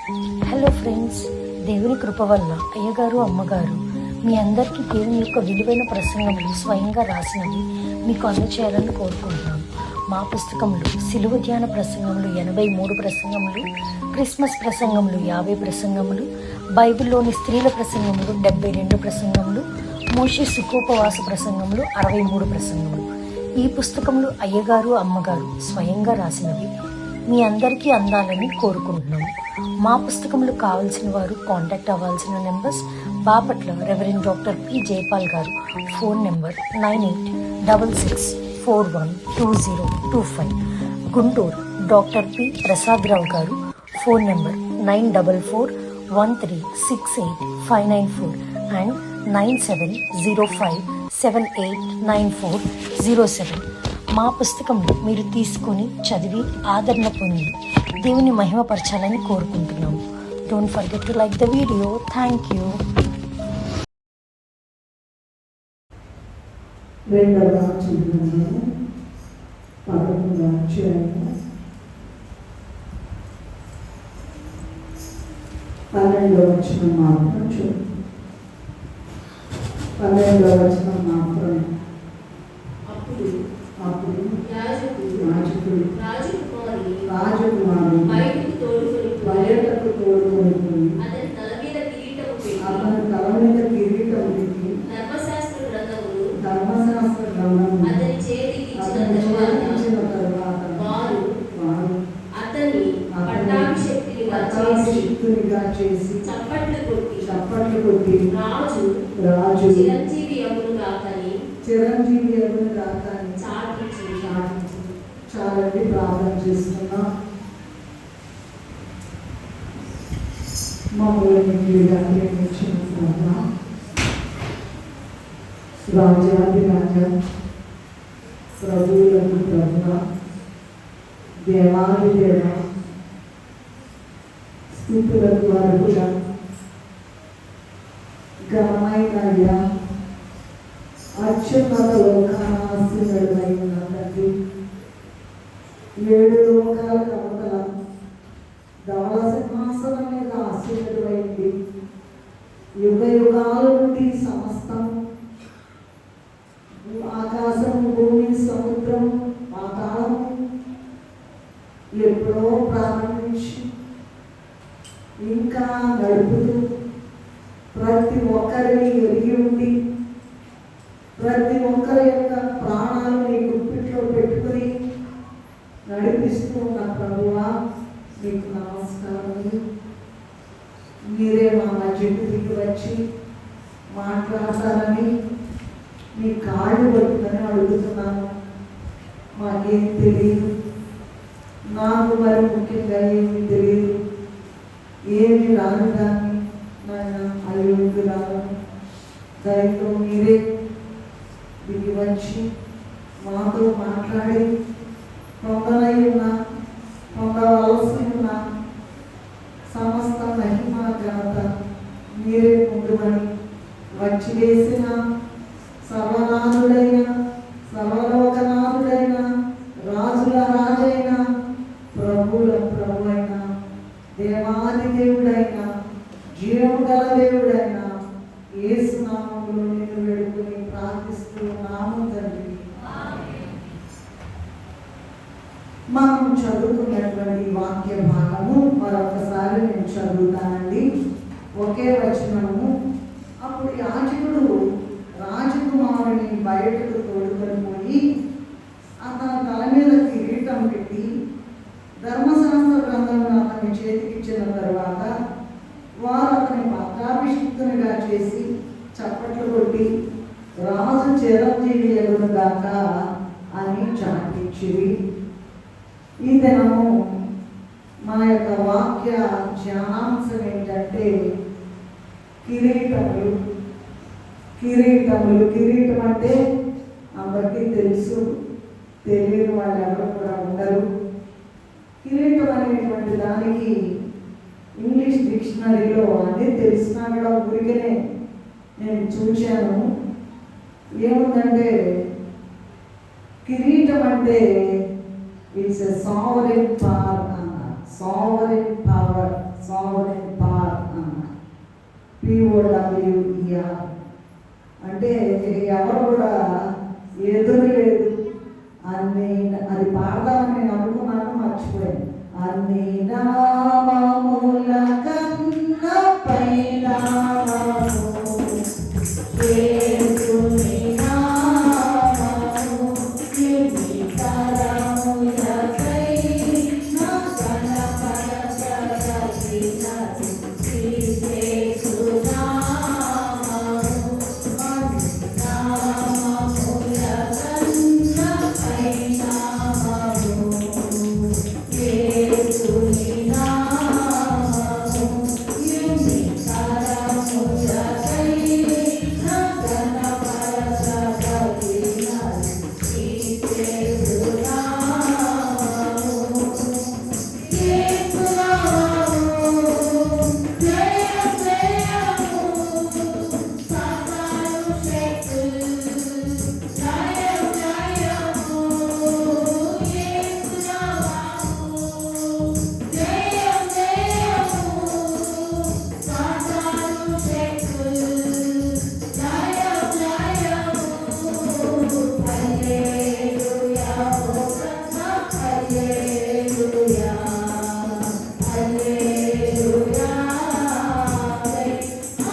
Hello friends, దేవుని కృప వల్ల అయ్యగారు అమ్మగారు మీ అందరికీ దేవుని యొక్క విలువైన ప్రసంగములు స్వయంగా రాసినవి మీకు అందచేయాలని కోరుకుంటున్నాను. మా పుస్తకంలో సిలువ ధ్యాన ప్రసంగములు 83 ప్రసంగములు, క్రిస్మస్ ప్రసంగములు 50 ప్రసంగములు, బైబిల్లోని స్త్రీల ప్రసంగములు 72 ప్రసంగములు, మోషే సుఖోపవాస ప్రసంగములు 63 ప్రసంగములు. ఈ పుస్తకంలో అయ్యగారు అమ్మగారు స్వయంగా రాసినవి మీ అందరికీ అందాలని కోరుకుంటున్నాము. మా పుస్తకములు కావాల్సిన వారు కాంటాక్ట్ అవ్వాల్సిన numbers: Bapatla reverend doctor P Jayapal గారు, phone number 9866412025. Guntur doctor P Prasad Rao గారు, ఫోన్ నెంబర్ 9413685994 అండ్ 9705789407. మా పుస్తకంలో మీరు తీసుకొని చదివి ఆదరణ పొంది దేవుని మహిమపరచాలని కోరుకుంటున్నాము. Don't forget to like the video. Thank you. రెండవ చిహ్నము 11వ అధ్యాయము 12వ వచనం మాత్రం చూడండి. 12వ వచనం మాత్రం. అప్పుడు రాజకుమారుడు బయటకు తోడుకొని పోయి అతని తల మీద కిరీటం పెట్టి ధర్మశాస్త్ర గ్రంథము అతని చేతికి ఇచ్చిన తరువాత వారు అతని పట్టాభిషిక్తునిగా చేసి చప్పట్లు కొట్టి రాజు చిరంజీవి అగును గాకని చాటించి చాలండి. ప్రార్థన చేస్తున్నాం. మమ్మల్ని ప్రేమించిన రాజాది రాజా, ప్రభువులకు ప్రభువా, దేవాది దేవ, స్థుతులకు అర్హుడా, ఘనమైన అయ్యా, అత్యున్నత లోకానాశ్రయుడై ఉన్న తండ్రి, 7 లోకాల కమతల ధవళ సింహాసనం మీద ఆశీర్వదమైంది. యుగ యుగాల నుండి సమస్తం ఆకాశము, భూమి, సముద్రము, పాతాళము ఎప్పుడో ప్రారంభించి ఇంకా నడుపుతూ ప్రతి ఒక్కరిని ఎరిగి ఉండి ప్రతి ఒక్కరి యొక్క ప్రాణాలు నీ గుప్పిట్లో పెట్టుకుని నడిపిస్తూ ఉన్న ప్రభువా, మీకు నమస్కారములు. మీరే మా మధ్యకి వచ్చి మాట్లాడతారని మీ కాళ్ళు పట్టుకొని అడుగుతున్నాను. మాకేం తెలియదు, నాకు మరి ముఖ్యంగా ఏమి తెలియదు, ఏమి రాను దాన్ని నాయన అయోగ్యురాను. దయతో మీరే దిగి వచ్చి మాతో మాట్లాడి పొందనై ఉన్నా పొందవలసి ఉన్న సమస్త మహిమ ఘనత మీరే పొందుమని వచ్చి వేసిన సర్వనాథుడైన సర్వలోకనాథుడైన రాజుల రాజైన ప్రభువుల ప్రభువైన దేవాది దేవుడైన జీవము గల దేవుడైన యేసు నామములో నేను వేడుకొని ప్రార్థిస్తూ నామం తండ్రి. మనం చదువుకున్నటువంటి వాక్య భాగము మరొకసారి నేను చదువుతానండి. ఒకే వచనము. అప్పుడు యాజకుడు రాజకుమారుని బయటకు తోడుకొని పోయి అతని తల మీద కిరీటం పెట్టి ధర్మశాస్త్ర గ్రంథమును అతని చేతికిచ్చిన తరువాత వారు అతని పట్టాభిషిక్తునిగా చేసి చప్పట్లు కొట్టి రాజు చిరంజీవి అగును గాక అని చాటించిరి. ఈ దినము మన యొక్క వాక్య ధ్యానాంశం ఏంటంటే కిరీటములు. కిరీటం అంటే అందరికీ తెలుసు, తెలియని వాళ్ళు ఎవరు కూడా ఉండరు. కిరీటం అనేటువంటి దానికి ఇంగ్లీష్ డిక్షనరీలో అన్నీ తెలిసినా కూడా ఊరికనే నేను చూశాను. ఏముందంటే కిరీటం అంటే ఇట్స్ ఎ సావరెన్ పవర్ అన్నారు. సావరెన్ పవర్ POWER అంటే ఎవరు కూడా ఎదురు లేదు. అన్ని అది పాడదామని నేను అనుకున్నాను, మర్చిపోయాను. అన్ని నామముల కన్నా పైనామము యేసుని నామము, యునితరములకై నా కనపరచగలిగినది యేసు నామము. అన్ని నామముల కన్నా పైనామము యేసుని నామము, యునితరములకై నా కనపరచగలిగినది యేసు నామము. యేసు నామము జయ జయము, సాతాను శక్తులు జయ జయము. యేసు నామము జయ జయము, సాతాను శక్తులు జయ జయము. హల్లెలూయా హోసన్నా హల్లెలూయా హల్లెలూయా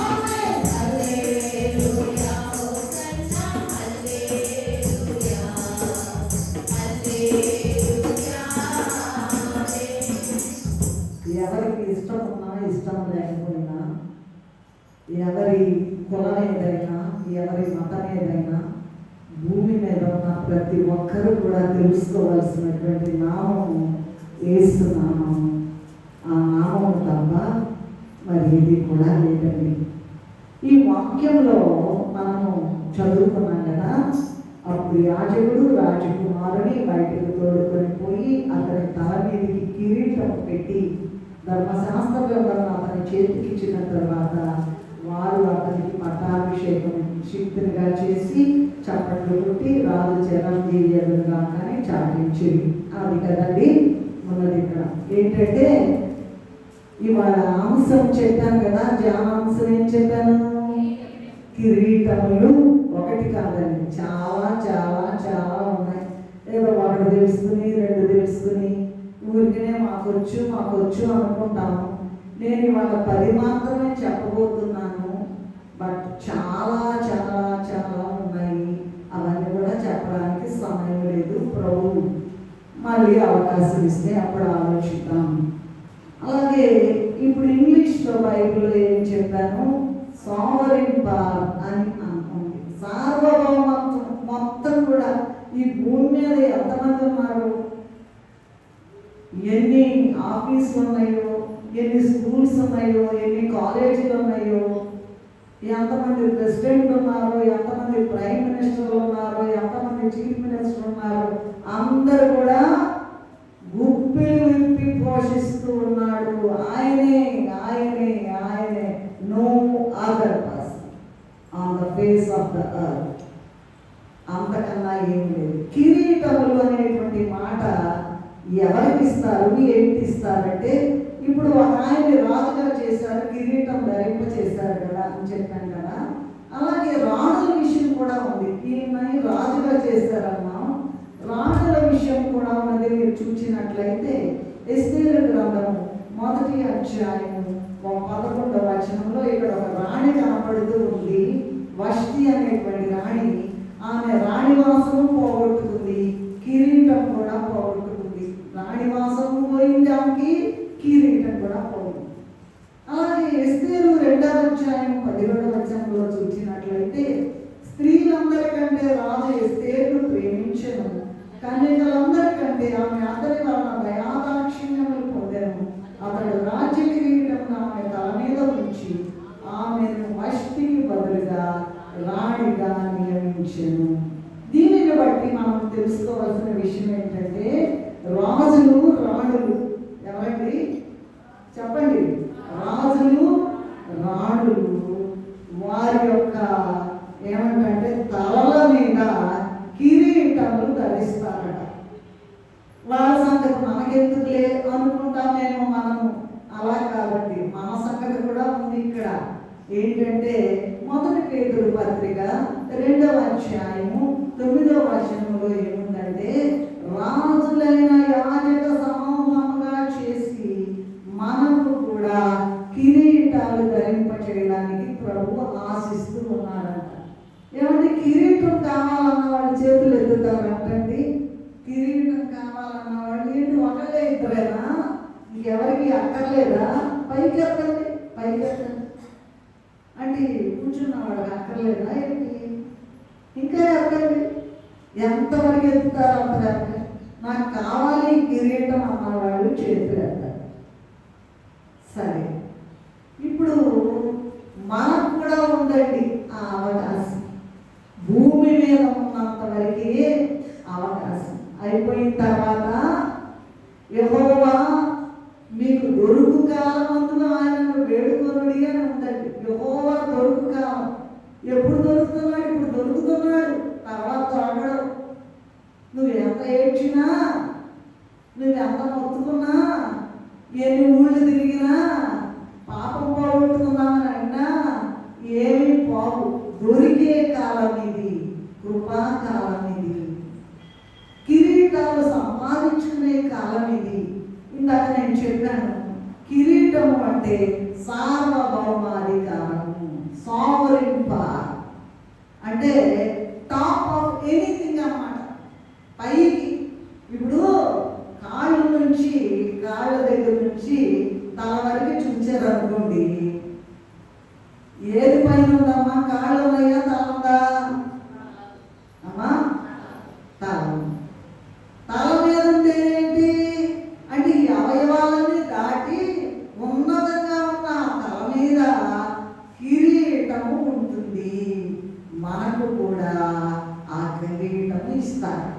ఆమేన్. హల్లెలూయా హోసన్నా హల్లెలూయా హల్లెలూయా ఆమేన్. ఎవరికి ఇష్టం ఉన్నా ఇష్టం లేకపోయినా, ఎవరి కులం ఏదైనా, ఎవరి మతం ఏదైనా, భూమి మీద ఉన్న ప్రతి ఒక్కరూ కూడా తెలుసుకోవాల్సినటువంటి నామము యేసు నామము. ఆ నామము తప్ప మరి ఏది కూడా లేదండి. ఈ వాక్యంలో మనము చదువుకున్నాం కదా, అప్పుడు యాజకుడు రాజకుమారుని బయటకు తోడుకొని పోయి అతని తల మీదకి కిరీటం పెట్టి ధర్మశాస్త్ర గ్రంథం అతని చేతికి ఇచ్చిన తర్వాత వారు అతనికి పట్టాభిషేకం శక్తునిగా చేసి చప్పట్లు కొట్టి రాజు చిరంజీవి ఎదురుగా కానీ చాటించింది. అది కదండి ఉన్నది ఇక్కడ. ఏంటంటే ఇవాళ అంశం చెప్పాను కదా, జానాంశం ఏం చెప్పాను? కిరీటములు ఒకటి కాదండి, చాలా చాలా చాలా ఉన్నాయి. ఏదో ఒకటి తెలుసుకుని రెండు తెలుసుకుని ఊరికనే మాకొచ్చు అనుకుంటాము. నేను ఇవాళ 10 మాత్రమే చెప్పబోతున్నాను. బట్ చాలా చాలా చాలా ఉన్నాయి. అవన్నీ కూడా చెప్పడానికి సమయం లేదు. ప్రభు మళ్ళీ అవకాశం ఇస్తే అప్పుడు ఆలోచిద్దాం. అలాగే ఇప్పుడు ఇంగ్లీష్లో బైబిల్లో ఏం చెప్పాను? సావరిన్ పవర్ అని అనుకోండి. సార్వభౌమత్వం మొత్తం కూడా ఈ భూమి మీద ఎంతమంది ఉన్నారు, ఎన్ని ఆఫీసులు ఉన్నాయో, ఎన్ని స్కూల్స్ ఉన్నాయో, ఎన్ని కాలేజీలు ఉన్నాయో, ఎంతమంది ప్రెసిడెంట్ ఉన్నారు, ఎంతమంది ప్రైమ్ మినిస్టర్లు ఉన్నారు, ఎంతమంది చీఫ్ మినిస్టర్ ఉన్నారు, అందరూ కూడా గుప్పిలు విప్పి పోషిస్తూ ఉన్నాడు. ఆయనే ఆయనే ఆయనే, no other person on the face of the earth. అంతకన్నా ఏం లేదు. కిరీటములు అనేటువంటి మాట ఎవరికి ఇస్తారు, ఏంటి ఇస్తారంటే, ఇప్పుడు ఆయన్ని రాజుగా చేశారు, కిరీటం ధరింప చేశారు కదా అని చెప్పాను కదా. అలాగే రాజుల విషయం కూడా ఉంది. ఈయన్ని రాజుగా చేశారమ్మా. రాజుల విషయం కూడా ఉన్నది. మీరు చూసినట్లయితే ఎస్తేరు గ్రంథము 1వ అధ్యాయము 11వ వచనంలో ఇక్కడ ఒక రాణి కనపడుతూ ఉంది. వష్టి అనేటువంటి రాణి. ఆమె రాణివాసము పోగొట్టుకుంది, కిరీటం కూడా పోగొట్టుకుంది. రాణివాసము పోయింది, ఆమెకి కిరీటం కూడా పోయింది. అలాగే ఎస్తేరు 2వ అధ్యాయం 17వ వచనంలో చూసినట్లయితే స్త్రీలందరికంటే రాజు ఎస్తేరును ప్రేమించను, కన్యకలందరికంటే ఆమె అతని వలన దయాదాక్షిణ్యములు పొందెను. అతడు రాజ్య కిరీటం ఆమె తల మీద ఉంచి ఆమెను వష్టికి బదులుగా రాణిగా నియమించెను. దీనిని బట్టి మనం తెలుసుకోవాల్సిన విషయం ఏంటంటే, రాజులు రాణులు ఎవరండి చెప్పండి? రాజులు రాణులు వారి యొక్క ఏమంటే తలల మీద కిరీటములు ధరిస్తారట. వాళ్ళ సంగతి మనకెందుకులే అనుకుంటామేమో మనము. అలా కాబట్టి మన సంగతి కూడా ఉంది ఇక్కడ. ఏంటంటే 1 పేతురు పత్రిక 2వ అధ్యాయము 9వ వచనంలో ఏముందంటే, రాజులైన యాజక సమూహముగా చేసి మనకు కూడా కిరీటాలు ధరింపచేయడానికి ప్రభు ఆశిస్తూ ఉన్నాడంట. ఏమంటే కిరీటం కావాలన్న వాళ్ళు చేతులు ఎత్తుతారంటండి. కిరీటం కావాలన్న వాళ్ళు ఏంటి ఒకళ్ళే ఇద్దరేనా? ఇంకెవరికి అక్కర్లేదా? పైకి ఎత్తండి, పైకి ఎత్తండి అంటే కూర్చున్న వాడికి అక్కర్లేదా ఏంటి? ఇంకా ఎత్తండి. ఎంతవరకు ఎత్తుతారు అంత? నాకు కావాలి కిరీటం అన్నవాళ్ళు చేతులు ఎత్తారు. సరే, ఇప్పుడు మనకు కూడా ఉందండి ఆ అవకాశం. భూమి మీద ఉన్నంత వరకే అవకాశం. అయిపోయిన తర్వాత యెహోవా మీకు దొరుకు కాలమందున ఆయనను వేడుకొనుడి అని ఉందండి. యెహోవా దొరుకు కాలం. ఎప్పుడు దొరుకుతున్నాడు? ఇప్పుడు దొరుకుతున్నాడు, తర్వాత దొరకడు. నువ్వు ఎంత ఏడ్చినా, నువ్వు ఎంత మొత్తుకున్నా, ఎన్ని ఊళ్ళు తిరిగినా, పాపం పోగొట్టుకున్నామని అన్నా ఏమీ పోవు. దొరికే కాలం ఇది, కృపాకాలం ఇది, కిరీటాలు సంపాదించుకునే కాలం ఇది. ఇందాక నేను చెప్పాను, కిరీటం అంటే సార్వభౌమాధికారము, సావరిన్ పవర్, అంటే టాప్ ఆఫ్ ఎనీథింగ్ అన్నమాట. పైకి ఇప్పుడు కాళ్ళ దగ్గర నుంచి తల వరకు చూచారు అనుకోండి, ఏది పైన ఉందమ్మా? కాళ్ళు ఉన్నాయా, తల ఉందా అమ్మా? తల మీద ఉంటే ఏంటి అంటే ఈ అవయవాలన్నీ దాటి ఉన్నతంగా ఉన్న తల మీద కిరీటము ఉంటుంది. మనకు కూడా ఆ కిరీటము ఇస్తారు.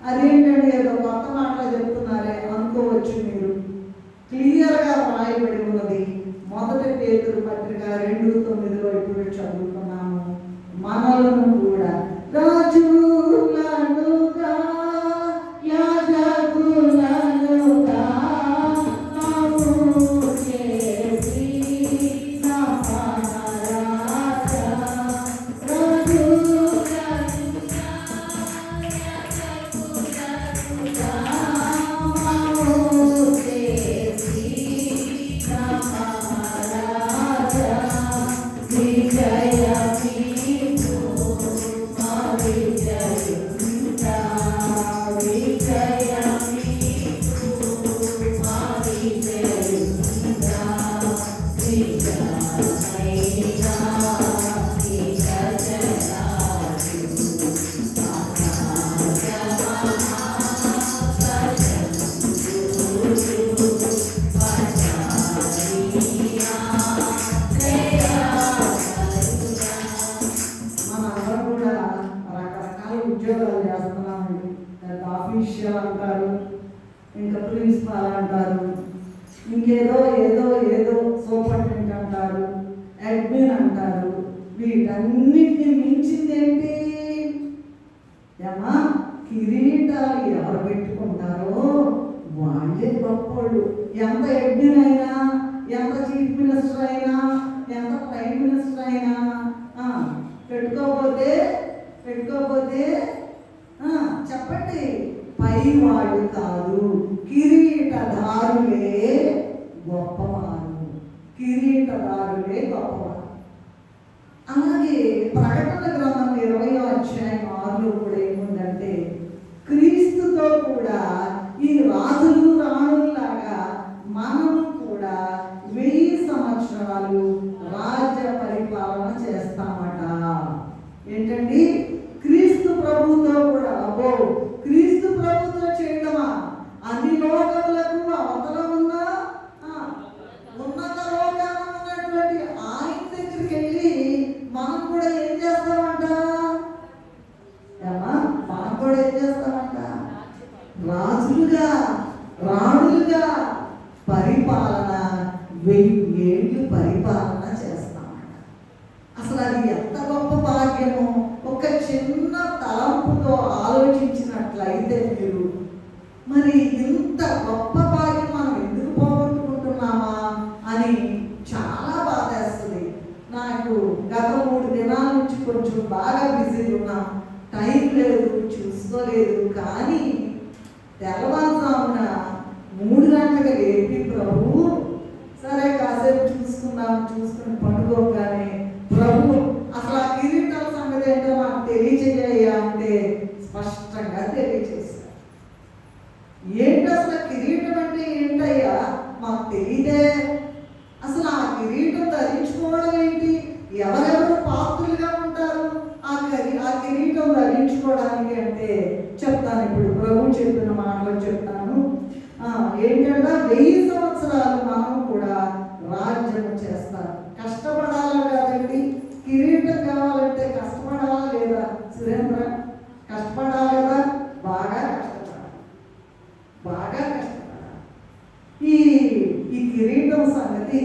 అదేంటండి ఏదో కొత్త మాటలు చెప్తున్నారే అనుకోవచ్చు మీరు. క్లియర్గా రాయబడి ఉన్నది 1 పేతురు పత్రిక 2:9లో ఇప్పుడు చదువుతున్నాము. మనలను కూడా రాజులనుగా యాజకులనుగా చేసి ఉద్యోగాలు చేస్తున్నామండి. ఆఫీషియల్ అంటారు, ఇంకా ప్రిన్సిపాల్ అంటారు, ఇంకేదో ఏదో ఏదో సూపరింటెండెంట్ అంటారు, అడ్మిన్ అంటారు. వీటన్నిటిని మించింది ఏంటి ఏమా? కిరీటాలు ఎవరు పెట్టుకుంటారో వాళ్ళే గొప్పోళ్ళు. ఎంత అడ్మిన్ అయినా, ఎంత చీఫ్ మినిస్టర్ అయినా, ఎంత ప్రైమ్ మినిస్టర్ అయినా పెట్టుకోకపోతే చెప్పండి, పైవాడు కాదు, కిరీటదారులే గొప్పవారు, కిరీటదారులే గొప్పవారు. అలాగే ప్రకటన గ్రంథం 20వ అధ్యాయం 6లో కూడా ఏముందంటే, క్రీస్తుతో కూడా ఈ రాజులు రాణుల్లాగా మనము కూడా 1000 సంవత్సరాలు రాజ్య పరిపాలన చేస్తామట. ఏంటండి? క్రీస్తు ప్రభుతో కూడా. అబ్బో, క్రీస్తు ప్రభుతో చేయడమా? అన్ని లోకములకు అవతల ఉన్న ఉన్నత లోకాన ఉన్నటువంటి ఆయన దగ్గరికి వెళ్ళి మనం కూడా ఏం చేస్తామంట? మనం కూడా ఏం చేస్తామంట? రాజులుగా రాణులుగా పరిపాలన 1000 ఏళ్ళు పరిపాలన చేస్తామంట. అసలు అది ఎంత గొప్ప భాగ్యము! ఒక చిన్న తలంపుతో ఆలోచించినట్లయితే మీరు, మరి ఇంత గొప్ప భాగ్యం మనం ఎందుకు పోగొట్టుకుంటున్నామా అని చాలా బాధేస్తుంది. నా కొంచెం బాగా బిజీగా ఉన్నాం, టైం లేదు, చూసుకోలేదు. కానీ తెల్లవారుజామున 3 గంటలకు లేపి ప్రభు సరే కాసేపు చూసుకుని పండుకోగానే ప్రభు అసలు ఆ కిరీటాల సంగతి ఏంటో నాకు తెలియచేయ్యా అంటే స్పష్టంగా తెలియచేశారు. ఏంటి అసలు కిరీటం అంటే ఏంటయ్యా మాకు తెలియదే, అసలు ఆ కిరీటం ధరించుకోవడం ఏంటి, ఎవరెవరు పాత్రులుగా ఉంటారు ఆ కిరీటం ధరించుకోవడానికి అంటే చెప్తాను. ఇప్పుడు ప్రభు చెప్పిన మాటలు చెప్తాను. ఏంటంటే 1000 సంవత్సరాలు మనం కూడా రాజ్యం చేస్తారు. కష్టపడాలి కదండి, కిరీటం కావాలంటే కష్టపడాలా లేదా సురేంద్ర? కష్టపడాలి కదా, బాగా కష్టపడాలి. ఈ కిరీటం సంగతి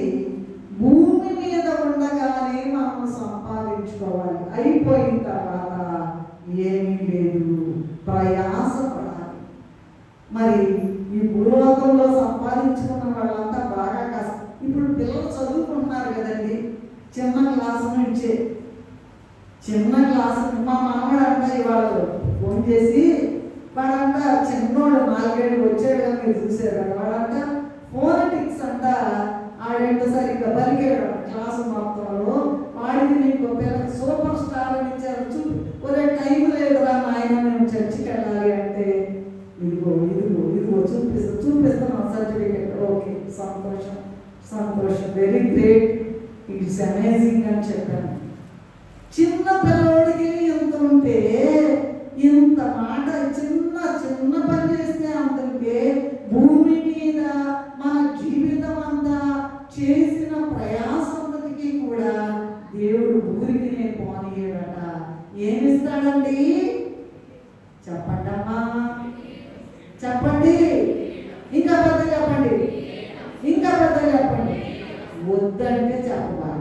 భూమి మీద ఉండగానే మనం సంపాదించుకోవాలి. అయిపోయిన తర్వాత ఏమీ లేదు, ప్రయాసపడాలి. మరి ఈ భూలోకంలో సంపాదించుకున్న వాళ్ళంతా బాగా కష్టం. ఇప్పుడు పిల్లలు చదువుకుంటున్నారు కదండి, చిన్న క్లాసు నుంచే. మా మనవడంట ఇవాళ ఫోన్ చేసి వాడంట చిన్నోడు 4 ఏళ్ళు వచ్చాడు కానీ మీరు చూసారు కదా, వాడంట ఫోనటిక్స్ అంట ఆడేంటో సరిగ్గా పలికాడు క్లాసు మొత్తంలో. వాడికి మీకు పిల్లలకి సూపర్ స్టార్ అని ఇచ్చారు. ఒరే టైం లేదురా నాయన మేము చర్చికి వెళ్ళాలి అంటే ఇదిగో చూపిస్తున్నాం సర్టిఫికేట్. ఓకే, సంతోషం, వెరీ గ్రేట్, ఇట్స్ అమేజింగ్ అని చెప్పాను. చిన్న పిల్లోడికి ఎంత ఉంటే ఇంత మాట, చిన్న పని చేస్తే అంతంటే భూమి మీద మన జీవితం అంతా చేసిన ప్రయాసంతకి కూడా దేవుడు ఊరికినే పోనీయడట. ఏమిస్తాడండి చెప్పండి అమ్మా, చెప్పండి, ఇంకా పెద్ద చెప్పండి, వద్దంటే చెప్పబా.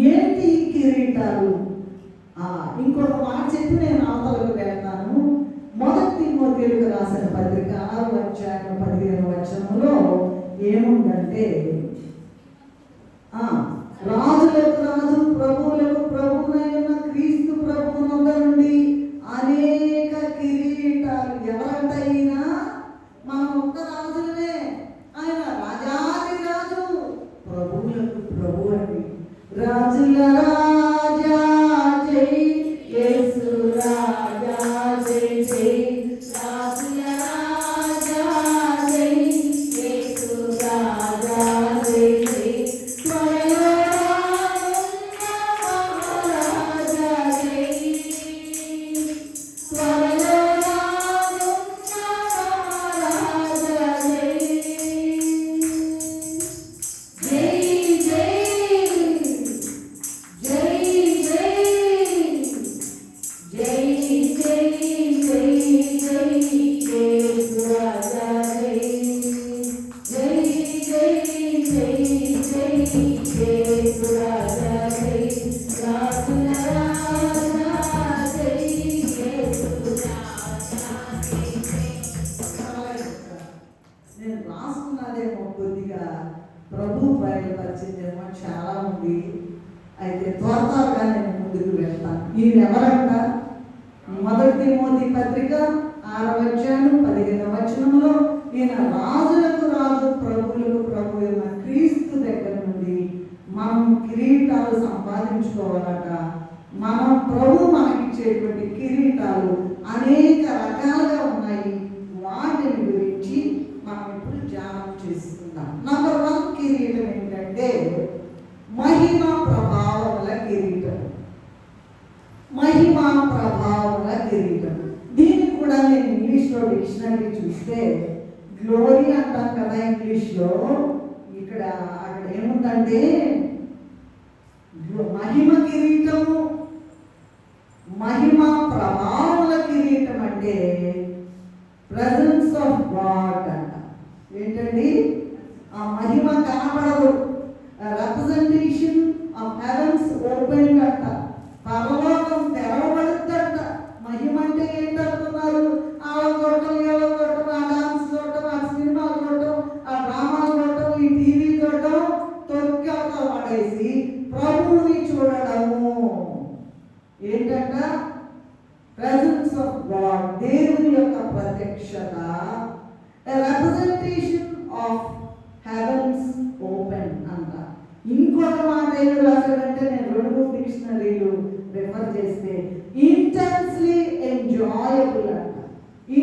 ఏంటి కిరీటాలు? ఇంకొక మాట చెప్పి నేను అవతలకు వెళ్తాను. 1 తిమోతేయులకు రాసిన పత్రిక 6వ అధ్యాయం 15వ వచనంలో ఏముందంటే, రాజులకు రాజు, ప్రభువులకు ప్రభువునైన క్రీస్తు ప్రభువునందు నుండి అనేక కిరీటాలు. ఎవరంట ఈయన? మనం ఒక్క రాజులమే, ఆయన రాజాది రాజు, ప్రభువులకు ప్రభు అండి. రాజుల రాజా జై యేసు రాజా జై జై, రాజుల రాజా జై యేసు రాజా జై జై, త్వరలో రానున్న మహారాజా జై, త్వరలో రానున్న మహారాజా జై, జై జై నేను రాసుకున్నదేమో కొద్దిగా ప్రభు బయలుపరిచిందేమో చాలా ఉంది. అయితే త్వరగా నేను ముందుకు వెళ్తాను. ఈయన ఎవరంట? 1 తిమోతి పత్రిక 6వ అధ్యాయం 15వ వచనంలో ఈయన రాజులకు రాజు, ప్రభువులకు ప్రభు అయిన క్రీస్తు దగ్గర నుండి మనం కిరీటాలు సంపాదించుకోవాలట. మనం ప్రభు మనకిచ్చేటువంటి కిరీటాలు అనేక రకాలుగా ఉన్నాయి. వాటిని గురించి మనం ఇప్పుడు ధ్యానం చేసుకుందాం. నంబర్ 1 కిరీటం ఏంటంటే మహిమ ప్రభావముల కిరీటం. మహిమ ప్రభావముల కిరీటం. దీనికి కూడా నేను ఇంగ్లీష్లో డిక్షనరీ చూస్తే గ్లోరీ అంటాం కదా ఇంగ్లీష్లో. అక్కడ ఏముందంటే మహిమ కిరీటము, మహిమ ప్రభావముల కిరీటం అంటే ప్రెజెన్స్ ఆఫ్ గాడ్ అంట. ఏంటండి? ఆ మహిమ కనపడదు, రిప్రజెంటేషన్ ఆఫ్ హెవెన్స్ ఓపెన్ అంట. పరలోకం తెరవబడుతుందంట. మహిమ అంటే ఏంటంటున్నారు? ఆ చూడటం, ఏవో చూడటం, ఆ డాన్స్ చూడటం, ఆ సినిమాలు చూడటం, ఆ డ్రామాలు చూడటం, ఈ టీవీ చూడటం, తొక్కి అవతల పడేసి ప్రభువుని చూడడము. ఏంటంట? ప్రెజెన్స్ ఆఫ్ గాడ్, దేవుని యొక్క ప్రత్యక్షత, రిప్రజెంటేషన్ ఆఫ్ హెవెన్స్ ఓపెన్ అంట. ఇంకొక మాట ఏం రాశాడంటే, నేను 2 డిక్షనరీలు రిఫర్ చేస్తే, ఇంటెన్స్లీ ఎంజాయబుల్ అంట.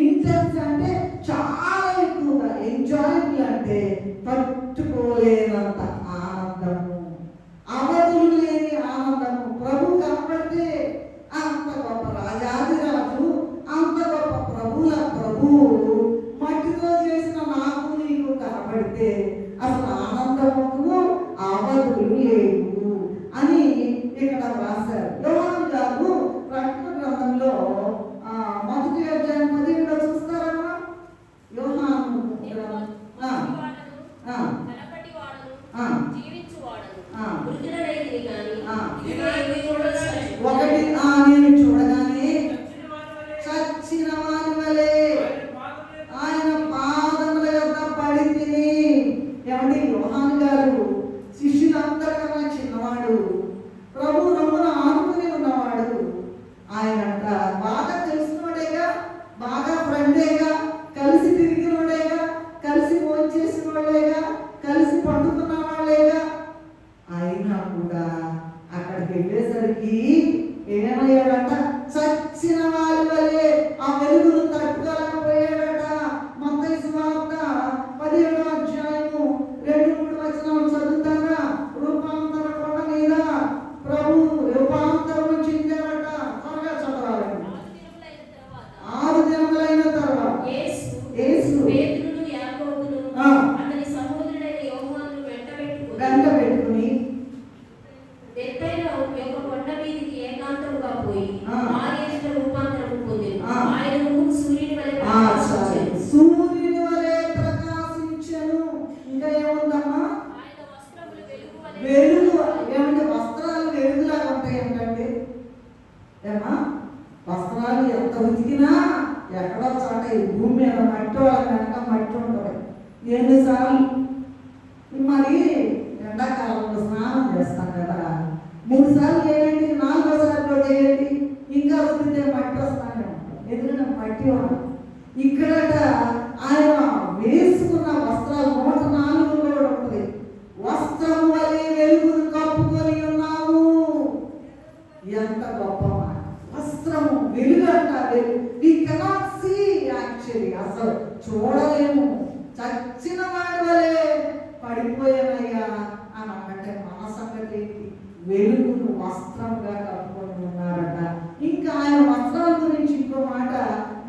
ఇంటెన్స్ అంటే చాలా ఎక్కువగా, ఎంజాయబుల్ అంటే తట్టుకోలేనంత ఆనందము, అవధులు లేని ఆనందము. ప్రభు కనపడితే అంత గొప్ప రాజాదిరాజు, అంత గొప్ప ప్రభుల ప్రభు మట్టితో చేసిన నాకు నీకు కనపడితే అసలు ఆనందముకు అవధులు లేవు అని ఇక్కడ రాశారు. యోహాను గారు ప్రకటన గ్రంథంలో మొదటి అధ్యాయం 17 చూస్తారమ్మా. యోహాను ఒకటి, నేను చూడగానే చచ్చిన వాని వలె ఆయన పాదముల యొద్ద పడి తిని. ఏమండి, యోహాను గారు శిష్యులందరికన్నా చిన్నవాడు, ప్రభు రొమ్మున ఆనుకుని ఉన్నవాడు. ఆయనంట బాగా తెలిసినోడేగా, బాగా ఫ్రెండేగా, కలిసి తిరిగినోడేగా, కలిసి భోంచేసిన వాళ్ళేగా, కలిసి పండుకున్న వాళ్ళేగా. అయినా కూడా అక్కడికి వెళ్ళేసరికి ఏమయ్యాడట? చచ్చిన వారి వలె ఆ వెలుగును తట్టుకోలేకపోయాడట. మత్తయి సువార్త 17వ అధ్యాయము 2-3 వచనాలు చదువుతారా? రూపాంతర కొండ మీద ప్రభు రూపాంతరం చెందారట. త్వరగా చదవాలండి. 6 దినములైన తర్వాత యేసు పేతురును యాకోబును అతని సహోదరుడైన యోహానును వెంట పెట్టుకుని ఎత్తైన ఒక కొండ మీదికి ఏకాంతముగా పోయి ఆర్యత రూపాంతరము పొందెను. ఆయన ముఖం సూర్యుని వలె ప్రకాశించెను. ఇంకా ఏముందమ్మా? ఆయన వస్త్రములు వెలుగు. ఏమంటే వస్త్రాలు వెలుగులాగా ఉంటాయి ఏంటంటే, ఏమా వస్త్రాలు ఎంత ఉతికినా ఎక్కడో చోట ఈ భూమి మీద మట్టి కనుక మట్టి ఉంటుంది. ఎన్నిసార్లు మరి ఎండాకాలంలో స్నానం చేస్తాం కదా, 3 సార్లు చేయండి, 4వ సార్లు చేయండి, ఇంకా ఉతికితే మట్టి వస్తానే ఉంటుంది. ఎందుకంటే మట్టి ఉంది. ఇక్కడట ఆయన వేసుకున్న వస్త్రాలు 104 కూడా ఉంటుంది. వస్త్రం వలె వెలుగును కప్పుకొని ఉన్నావు. ఎంత గొప్ప మాట! వస్త్రము వెలుగు అంట. వి కెనాట్ సీ యాక్చువల్లీ, అసలు చూడలేము. చచ్చిన వాడి వలె పడిపోయానయ్యా అని అంటే మన సంగతి వెలుగును వస్త్రంగా కప్పుకొని ఉన్నారట. ఇంకా ఆయన వస్త్రాల గురించి ఇంకో మాట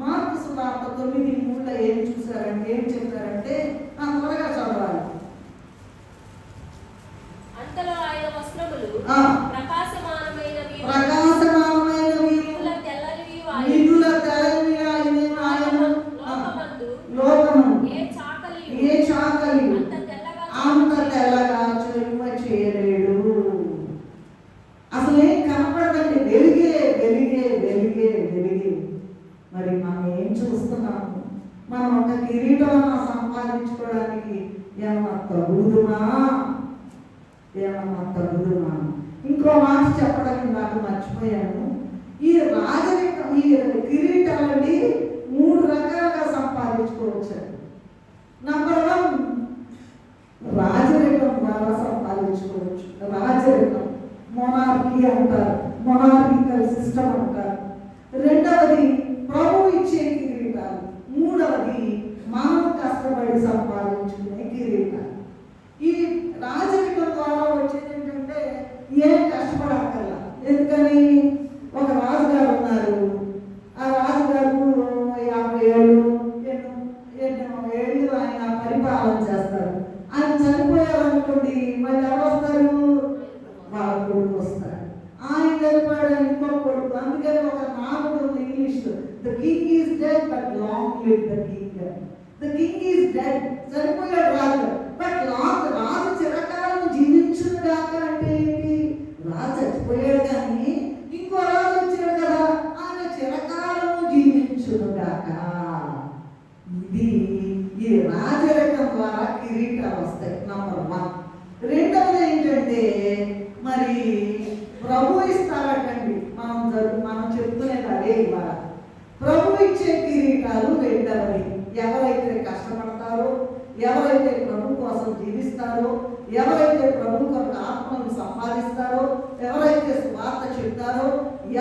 మార్కు సువార్త 9:3 ఏం చూసారంటే, ఏం చెప్పారంటే, త్వరగా చదవాలి. అంతలో ఆయన వస్త్రములు ప్రకాశమానమైనవి నిధుల తెల్లనివి ఆయన లోకమందు ఏ చాకలి అంత తెల్లగా చెరువ చేయలేడు. అసలు ఏం కనపడదండి, వెలిగే వెలిగే వెలిగే వెలిగే. మరి మనం ఏం చూస్తున్నాము? మనం ఒక కిరీటం సంపాదించుకోవడానికి ఏమన్నా తగుదుమా? ఇంకో మాట చెప్పడానికి నాకు మర్చిపోయాను. ఈ రాజరికం, ఈ కిరీటాలని 3 రకాలుగా సంపాదించుకోవచ్చు. నంబర్ 1 రాజరికం ద్వారా సంపాదించుకోవచ్చు. రాజరికం మొనార్కీ అంటారు, మొనార్కికల్ సిస్టమ్ అంటారు. 2వది ప్రభు ఇచ్చే కిరీటాలు. 3వది మనం కష్టపడి సంపాదించుకునే కిరీటాలు. ఈ రాజరికం ద్వారా వచ్చేది ఏంటంటే ఏం కష్టపడక్కర్లా. ఎందుకని? ఒక రాజుగారు ఉన్నారు. ఆ రాజుగారు 50 ఏళ్ళు ఆయన పరిపాలన చేస్తారు. ఆయన చనిపోయారనుకోండి, మళ్ళీ ఎవరు వస్తారు? వాళ్ళ కొడుకు వస్తారు. ఆయన చనిపోయాడు, ఇంకో కొడుకు. అందుకని ఒక నానుడు ఉంది ఇంగ్లీష్లో, the king is dead but long live the king. The king is dead, చనిపోయాడు రాజు, బట్ లాంగ్, రాజు చిరకాలం జీవించును గాక. అంటే ఏంటి? రాజు చచ్చిపోయాడు కానీ ఇంకో రాజు వచ్చాడు కదా, ఆయన చిరకాలం జీవించును గాక. ఇది ఈ రాజరికం ద్వారా కిరీటాలు వస్తాయి. నంబర్ 1. 2వది ఏంటంటే, మరి ప్రభు ఇస్తారటండి. మనం ఎవరైతే ప్రభు కోసం జీవిస్తారో, ఎవరైతే ప్రభు కొరకు ఆత్మను సంపాదిస్తారో, ఎవరైతే స్వార్థ చెప్తారో,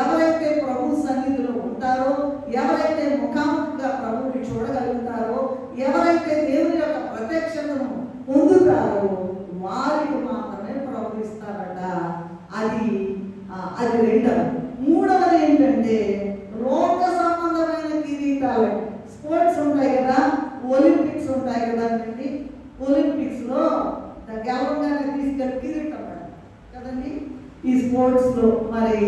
ఎవరైతే ప్రభు సన్నిధిలో ఉంటారో, ఎవరైతే ముఖాముఖిగా ప్రభువుని చూడగలుగుతారో, ఎవరైతే దేవుని యొక్క ప్రత్యక్షతను పొందుతారో వారికి మాత్రమే ప్రభు ఇస్తారట. అది రెండవది. మూడవది ఏంటంటే లోక సంబంధమైన కిరీటాలు. స్పోర్ట్స్ ఉంటాయి కదా, ఒలింపిక్స్ ఉంటాయి కదండి. ఒలింపిక్స్లో గెలవగానే తీసుకెళ్ళి కిరీటం కదండి. ఈ స్పోర్ట్స్లో మరి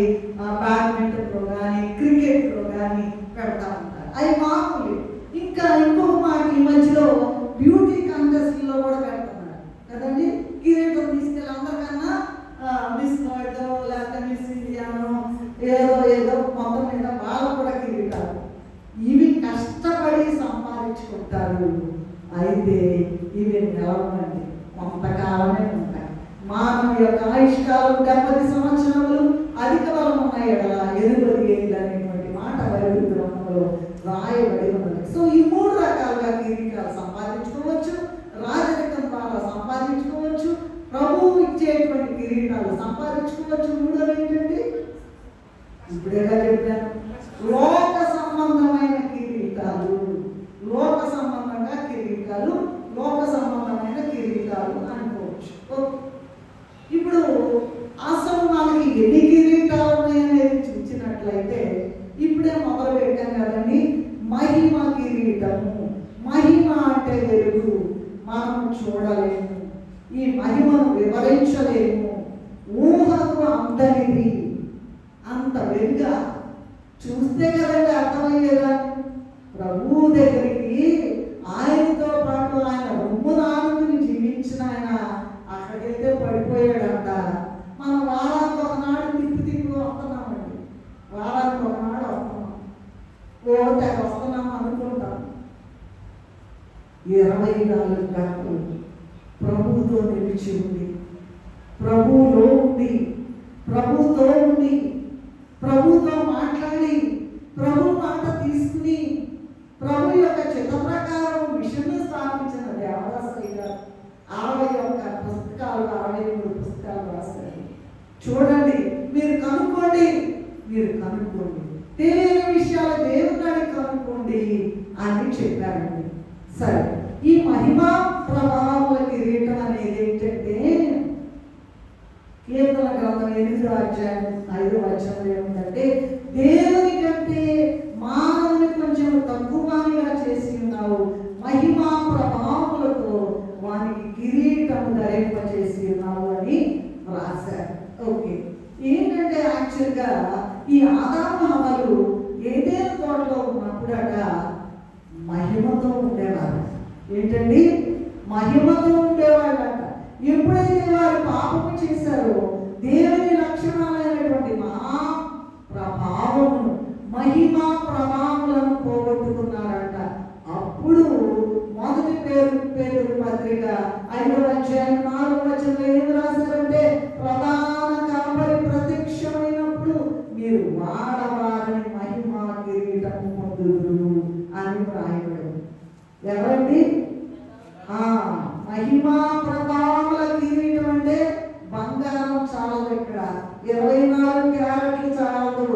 బ్యాడ్మింటన్లో కానీ క్రికెట్లో కానీ పెడతా ఉంటారు. అవి మామూలు. ఇంకా ఇంకొక మాట, ఈ మధ్యలో బ్యూటీ కాంటెస్ట్లో కూడా పెడుతున్నారు కదండి. కిరీటం తీసుకెళ్ళి అందరికన్నా మిస్ వరల్డ్ లేకపోతే మిస్ ఇండియానో ఏదో మొత్తం మీద వాళ్ళు కూడా కిరీటాలు. ఇవి కష్టపడి సంపాదించుకుంటారు. అయితే ఇవి నిలవండి, కొంతకాలమే ఉంటాయి. మానవ యొక్క ఆయుష్కాలం 70 సంవత్సరములు, అధిక బలం ఉన్నాయి కదా, ఎదురుగేది అనేటువంటి మాట బైబిల్ గ్రంథంలో రాయబడి ఉన్నది. సో ఈ 3 రకాలుగా కిరీటాలు సంపాదించుకోవచ్చు, రాజరికం ద్వారా సంపాదించుకోవచ్చు, ప్రభువు ఇచ్చేటువంటి కిరీటాలు సంపాదించుకోవచ్చు. మూడోది ఏంటంటే ఇప్పుడేగా చెప్పాను, లోక సంబంధమైన కిరీటాలు. లోక సంబంధంగా కిరీటాలు, లోక సంబంధమైన కిరీటాలు అనుకోవచ్చు. ఇప్పుడు అసలు మనకి ఎన్ని కిరీటాలు ఉన్నాయనేది చూసినట్లయితే ఇప్పుడే మొదలు పెట్టాం కదండి, మహిమ కిరీటము. మహిమ అంటే వెలుగు. మనం చూడలేము, ఈ మహిమను వివరించలేము, ఊహకు అందనిది. అంత వెలుగా చూస్తే కదండి అర్థమయ్యేదా. ప్రభువు దగ్గరికి ఆయనతో పాటు ఆయన రొమ్మున ఆనుకుని జీవించిన ఆయన అక్కడికైతే పడిపోయాడంట. మనం వారానికి ఒకనాడు తిప్పి వస్తున్నామండి, వారానికి ఒకనాడు వస్తున్నాం, తెగ వస్తున్నాం అనుకుంటాం. 24 గంటలు ప్రభువుతో నిలిచి ఉంది, ప్రభువులో ఉండి, ప్రభువుతో ఉండి, ప్రభువుతో మాట్లాడి, ప్రభు మాట తీసుకుని, ప్రభు యొక్క చిత్త ప్రకారం మిషన్ స్థాపించిన దేవదాసరి గారు 61 పుస్తకాలు, 63 పుస్తకాలు రాశారు. చూడండి, మీరు కనుక్కోండి, తెలియని విషయాలు దేవుని కనుక్కోండి అని చెప్పారండి. సరే, ఈ మహిమా ప్రభావముల కిరీటం అనేది ఏంటంటే కీర్తన గ్రంథం 8వ అధ్యాయం 5వ వచనంలో ఏముందంటే, దేవుని కంటే మానవుని కొంచెం తక్కువగా చేసి ఉన్నావు, మహిమా ప్రభావములతో వానికి కిరీటము ధరింపచేసి ఉన్నావు అని రాశారు. ఓకే, ఏంటంటే యాక్చువల్గా ఈ ఆదాము హవ్వలు ఏదైనా తోటలో ఉన్నప్పుడట మహిమతో ఉండేవారు. ఏంటండి, మహిమతో ఉండేవాళ్ళట. ఎప్పుడైతే వారు పాపము చేశారో దేవుని లక్షణాలైనటువంటి మహా ప్రభావమును, మహిమా ప్రభావములను పోగొట్టుకున్నారంట. అప్పుడు మొదటి పేతురు పత్రిక 5వ అధ్యాయం 4వ వచనంలో ఏం రాశారంటే, ప్రధాన కాపరి ప్రత్యక్షమైనప్పుడు మీరు వాడవారని మహిమా కిరీటము పొందుదురు అని రాయబడింది. ఎవరండి? మహిమా ప్రభావముల కిరీటం అంటే బంగారం చాలదు, ఇక్కడ 24 క్యారెట్లు చాలదు.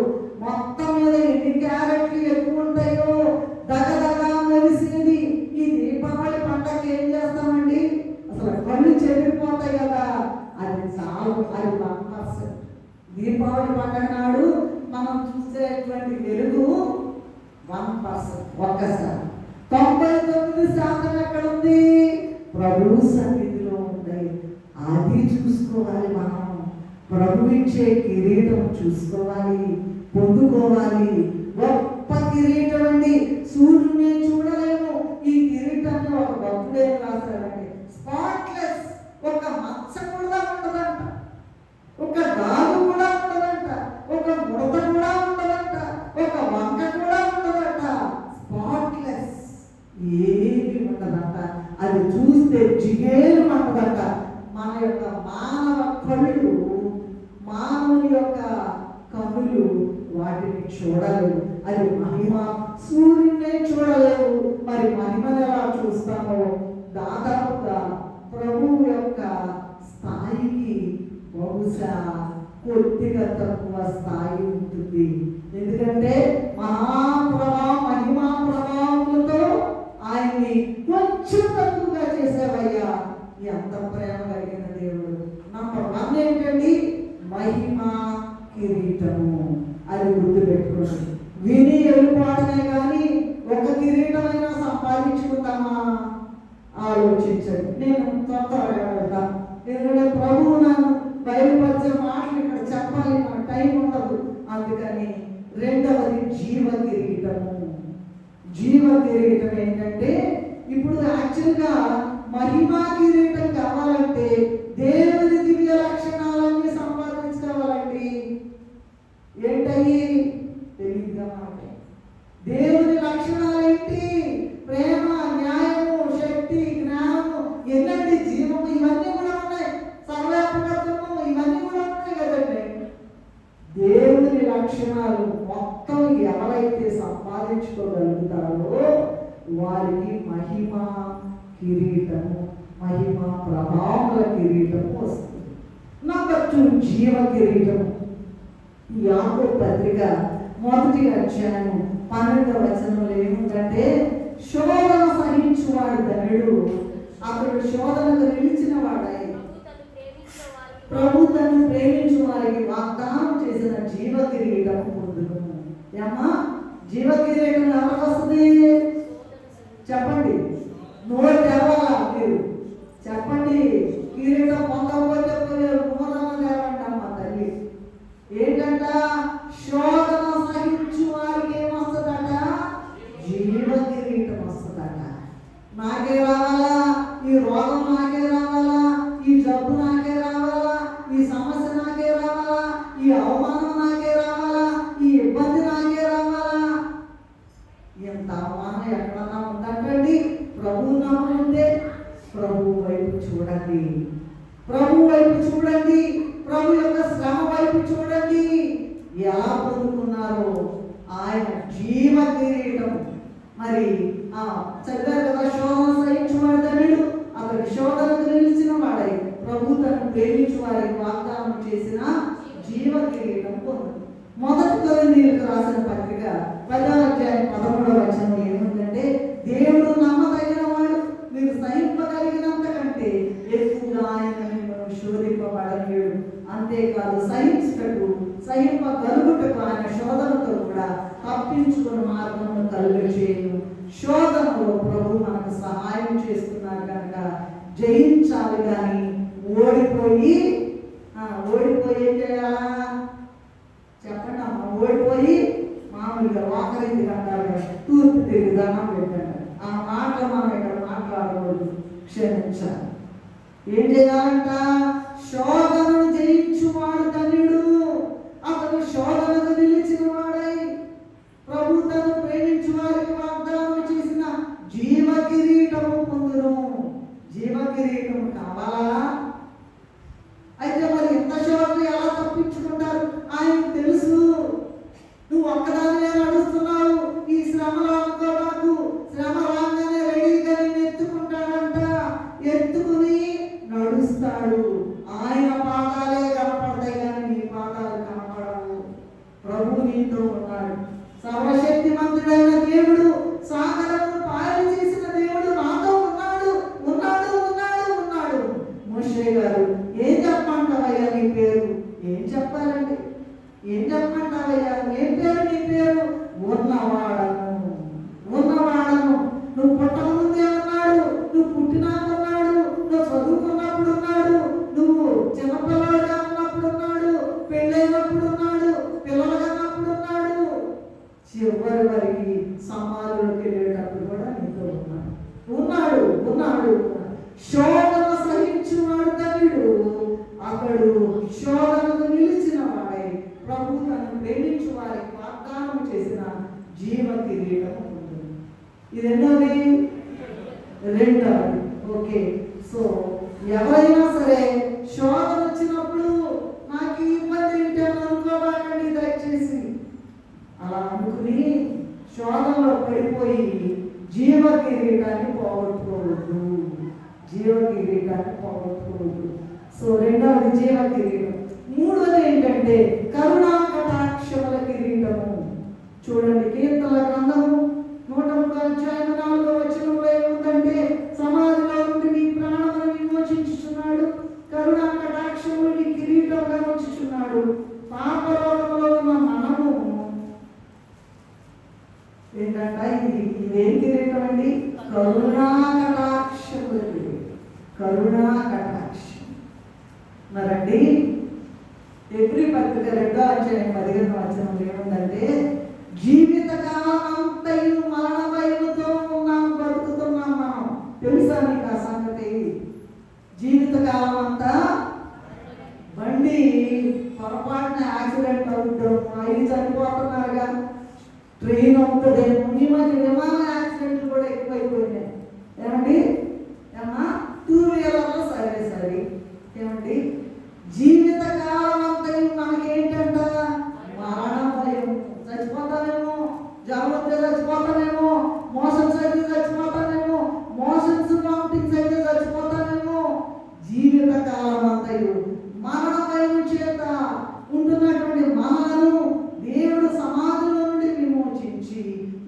మొత్తం మీద ఎన్ని క్యారెట్లు ఎక్కువ ఉంటాయో దగదగా మెరిసేది. ఈ దీపావళి పంటకి ఏం చేస్తామండి, అసలు కళ్ళు చెదిరిపోతాయి కదా, అది చాలు. అది 1%. దీపావళి పండుగ నాడు మనం చూసేటువంటి వెలుగు 1%, ఒక్కసారి. 99% ఎక్కడ ఉంది? ప్రభు సన్నిధిలో ఉంది. అది చూసుకోవాలి. మనం ప్రభు ఇచ్చే కిరీటం చూసుకోవాలి, పొందుకోవాలి. గొప్ప కిరీటం అండి, సూర్యుని చూడలేము. ఈ కిరీటాన్ని ఒక భక్తుడే రాశారండి, స్పాట్లెస్, ఒక మచ్చ కూడా ఉండదంట, ఒక దాగు కూడా ఉండదంట, ఒక ముడత కూడా ఉండదంట, ఒక వంక కూడా ఉండదంట. స్పాట్లెస్, ఏమి ఉండదంట. అది చూస్తే జిగేలు ఉండదంట. మన యొక్క మానవ కళ్ళు, మానవుని యొక్క కన్నులు వాటిని చూడలేవు. అది మహిమ. సూర్యునే చూడలేవు, మరి మహిమను ఎలా చూస్తామో దాదాపుగా ప్రభువు యొక్క స్థాయికి బహుశా కొద్దిగా తక్కువ స్థాయి ఉంటుంది. ఎందుకంటే మహిమా ప్రభావములతో ఆయన్ని కొంచెం తక్కువగా చేసేవయ్యా. ఎంత ప్రేమ కలిగిన దేవుడు. నంబర్ 1 ఏంటండి? మహిమా కిరీటము. అది గుర్తుపెట్టుకోండి. విని వెళ్ళిపోవడమే కానీ ఒక కిరీటమైనా సంపాదించుకుందామా? ఆలోచించండి. నేను త్వరగా వెళ్తాను. ఎందుకంటే ప్రభువు నన్ను బయలుపరిచే మాటలు ఇక్కడ చెప్పాలి, నాకు టైం ఉండదు. అందుకని రెండవది జీవ కిరీటము. జీవ కిరీటం ఏంటంటే, ఇప్పుడు యాక్చువల్గా మహిమా కిరీటం కావాలంటే దేవుని దివ్య లక్షణాలన్నీ సంపాదించుకోవాలండి. ఏంటయ్యి? తెలియదుగా మనకి. దేవుని లక్షణాలు ఏంటి? ప్రేమ, న్యాయము, శక్తి, జ్ఞానము, ఎన్నండి, జీవము, ఇవన్నీ కూడా ఉన్నాయి. సర్వవ్యాపకత్వము, ఇవన్నీ కూడా ఉన్నాయి కదండి. దేవుని లక్షణాలు మొత్తం ఎవరైతే సంపాదించుకోగలుగుతారో వారికి మహిమ కిరీటము, మహిమ ప్రభావముల కిరీటము వస్తుంది. నంబర్ 2 జీవ కిరీటము. యాకోబు పత్రిక 1వ అధ్యాయం 12వ వచనంలో ఏముందంటే, శోధన సహించువాడు ధన్యుడు, అతడు శోధనకు నిలిచిన వాడై ప్రభు తను ప్రేమించు వారికి వాగ్దానం చేసిన జీవ కిరీటం పొందును. ఏమ్మా, జీవ కిరీటం ఎవరికి వస్తుంది? చెప్పండి. నోరు తెరవాలా మీరు? చెప్పండి. కిరీటం పొందకపోతే నోరమ్మ తెరవండి అమ్మ తల్లి. ఏంటంట? శోధన సహించు వారికి ఏమొస్తుందట? జీవ కిరీటం వస్తుందట. నాకే రావాలా? ఈ రోగం నాకే రావాలా? ఈ జబ్బు నాకే రావాలా? ఈ సమస్య నాకే రావాలా? ఈ అవమానం నాకే రావాలా? ఈ ఇబ్బంది నాకే రావాలా? ఎంత అవమానం ఎక్కడన్నా ఉందంటండి? ప్రభువు నమ్ముకుంటే ప్రభు వైపు చూడండి. ప్రభు వైపు చూడండి. ప్రభు యొక్క శ్రమ వైపు చూడండి. ఎలా పొందుకున్నారో ఆయన జీవ కిరీటం. మరి చదివారు కదా, శోధన సహించువాడు ధన్యుడు, అతడు శోధనకు నిలిచిన వాడై ప్రభు తను ప్రేమించు వారికి వాగ్దానం చేసిన జీవ కిరీటం పొందు. 1 కొరింథీయులకు రాసిన పత్రిక 10వ అధ్యాయం 13వ వచనం ఏముందంటే, దేవుడు నమ్మదగిన వాడు, మీరు సహింపగలిగినంత కంటే ఎక్కువగా ఆయన మిమ్మల్ని శోధింపబడనీయుడు. అంతేకాదు, సహింపగలుగుటకు ఆయన శోధనతో కూడా తప్పించుకుని మార్గమును కలుగజేయు. శోధనలో ప్రభు మనకు సహాయం చేస్తున్నారు కనుక జయించాలి. కానీ ఓడిపోయి ఏం చేయాలా? చెప్పండి అమ్మ. ఓడిపోయి మామూలుగా వాకరింది అంటారు కదా, తూర్పు తిరిగి దండం పెట్టండి. ఆ మాటలు మనం ఇక్కడ మాట్లాడకూడదు, క్షమించాలి. ఏం చేయాలంట? శోధనను జయించువాడు ధన్యుడు, అతను శోధనకు నిలిచిన వాడై ప్రభు తను ప్రేమించు వారికి వాగ్దానం చేసిన జీవ కిరీటము పొందును. జీవ కిరీటం కావాలా? అయితే మరి ఇంత శోధన ఎలా తప్పించుకుంటారు? ఆయనకు తెలుసు. నువ్వు ఒక్కదానివే నడుస్తున్నావు ఈ శ్రమలో అనుకోవడానికి. శ్రమ రాగానే రెడీగా నేను ఎత్తుకుంటాడంట. ఎత్తుకుని నడుస్తాడు. ఆయన పాదాలే కనపడతాయి కానీ నీ పాదాలు కనపడవు. ప్రభు నీతో ఉన్నాడు. సర్వశక్తిమంతుడైన దేవుడు, సాగరమును పాయలు చేసిన దేవుడు నాతో ఉన్నాడు, ఉన్నాడు, ఉన్నాడు, ఉన్నాడు. మోషే గారు, ఏం చెప్పమంటావయ్యా నీ పేరు? ఏం చెప్పాలండి? ఏం చెప్పమంటావయ్యా? ఏం పేరు నీ పేరు? ఉన్నవాడను, ఉన్నవాడను. నువ్వు పుట్టక ముందే ఉన్నాడు, నువ్వు పుట్టినాక ఉన్నాడు, నువ్వు చదువుకున్నప్పుడు ఉన్నాడు, నువ్వు చిన్నపిల్లలుగా ఉన్నప్పుడు ఉన్నాడు, పెళ్ళైనప్పుడు ఉన్నాడు, పిల్లలు కన్నప్పుడు ఉన్నాడు, చివరి వరకు సమాధిలోకి వెళ్ళేటప్పుడు కూడా నీతో ఉన్నాడు. ఉన్నాడు, ఉన్నాడు. శోధన సహించువాడు ధన్యుడు, అతడు శోధనకు నిలిచిన వాడై ప్రభు తను ప్రేమించు వారికి వాగ్దానం చేసిన జీవ కిరీటం ఉంటుంది. ఇది ఎన్నోది? రెండవది. ఓకే. సో ఎవరైనా సరే శోధన వచ్చినప్పుడు నాకు ఈ ఇబ్బంది ఏంటి అని అనుకోవాలండి దయచేసి. అలా అనుకుని శోధనలో పడిపోయి జీవ కిరీటాన్ని పోగొట్టుకోవద్దు. దాన్ని పోగొట్టుకోవద్దు. సో రెండవది జీవ కిరీటం. మూడవది ఏంటంటే కరుణా కటాక్షముల కిరీటము. చూడండి, కీర్తనల గ్రంథము 103:4 ఏముందంటే, సమాధిలో నుండి నీ ప్రాణమును విమోచించుచున్నాడు, కరుణా కటాక్షములు నీ కిరీటంగా ఉంచుచున్నాడు. పాపలోకములో ఉన్న మనము ఏంటంట, ఇదేం కిరీటం అండి? కరుణా కటాక్షముల కిరీటం. కరుణా కటాక్షం. మరండి ఎబ్రీ పత్రిక 2:15 ఏముందంటే, జీవితకాలం అంతయు మరణ భయముతో ఉన్నాం, బతుకుతున్నాం మనం. తెలుసా మీకు ఆ సంగతి? జీవితకాలం అంతా బండి పొరపాటున యాక్సిడెంట్ అవుతాం, అవి చనిపోతున్నారుగా, ట్రైన్ అవుతుందేమో. ఈ మధ్య విమాన యాక్సిడెంట్లు కూడా ఎక్కువైపోయినాయి ఏమండి? ఏమన్నా 2 వీలర్లో సరే ఏమండి, జీవితకాలం అంతా మనకేంటంట? మరణ భయం. చచ్చిపోతానేమో, జ్వరం వస్తే చచ్చిపోతానేమో, మోషన్స్ అయితే చచ్చిపోతానేమో, మోషన్స్ వామిటింగ్స్ అయితే చచ్చిపోతానేమో. జీవితకాలం అంతయు మరణ భయం చేత ఉంటున్నటువంటి మనలను దేవుడు సమాధిలో నుండి విమోచించి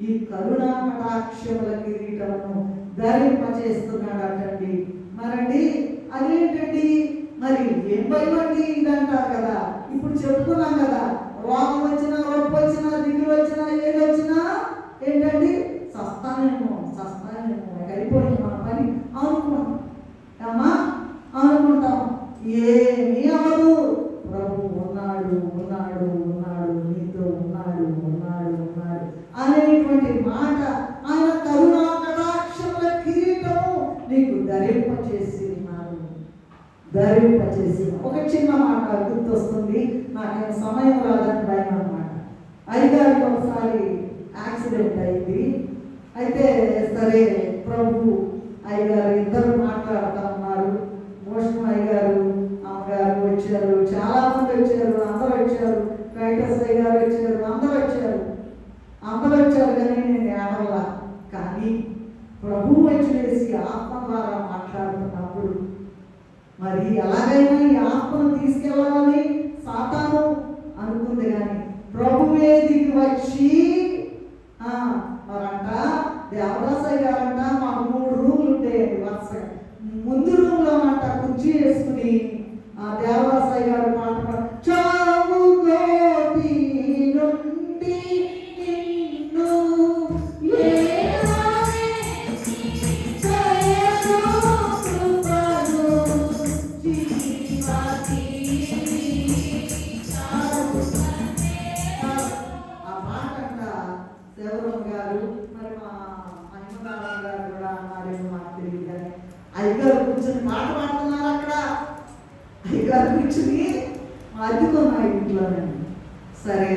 ఈ కరుణా కటాక్షముల కిరీటమును ధరింపచేస్తున్నాడటండి. మరండి అదేంటండి? మరి ఏం భయం అండి ఇదంటారు కదా. ఇప్పుడు చెప్పుకున్నాం కదా, రోగం వచ్చినా, రొప్పి వచ్చినా, దిగులు వచ్చినా, ఏది వచ్చినా ఏంటండి? సస్తానేమో అయిపోయింది మన పని అనుకుంటాం. అమ్మా అనుకుంటాం, ఏమీ అవ్వదు. ప్రభు ఉన్నాడు నీతో ఉన్నాడు అనేటువంటి మాట, ఆయన కరుణా కటాక్షముల కిరీటము నీకు ధరింపచేసి. ఒక చిన్న మాట గుర్తొస్తుంది, నాకేం సమయం రాదని భయం అన్నమాట. అయ్యగారికి ఒకసారి యాక్సిడెంట్ అయింది. అయితే సరే, ప్రభు అయ్యగారు ఇద్దరు మాట్లాడుతూ ఉన్నారు. మోషన్ అయ్యగారు, అమ్మగారు వచ్చారు, చాలా మంది వచ్చారు, అందరూ వచ్చారు. టైటస్ అయ్యగారు వచ్చారు, అందరూ వచ్చారు కానీ నేను ఏడవలా. కానీ ప్రభు వచ్చేసి ఆత్మ ద్వారా మాట్లాడుతున్నప్పుడు, మరి ఎలాగైనా ఈ ఆత్మను తీసుకెళ్ళాలని సాతాను అనుకుంది. కానీ ప్రభువే దిగి వచ్చి మరంట దేవదాసయ్య గారంట, మాకు 3 రూములు ఉంటాయండి వరుసగా. ముందు రూమ్లో అంట కుర్చీ వేసుకుని ఆ దేవదాసయ్య గారు పాట చావు గోటి నుండి నిన్ను అయ్యగారు కూర్చొని పాట పాడుతున్నారు అక్కడ. అయ్యగారు కూర్చుని అద్దుకున్నాయి ఇంట్లోనండి. సరే,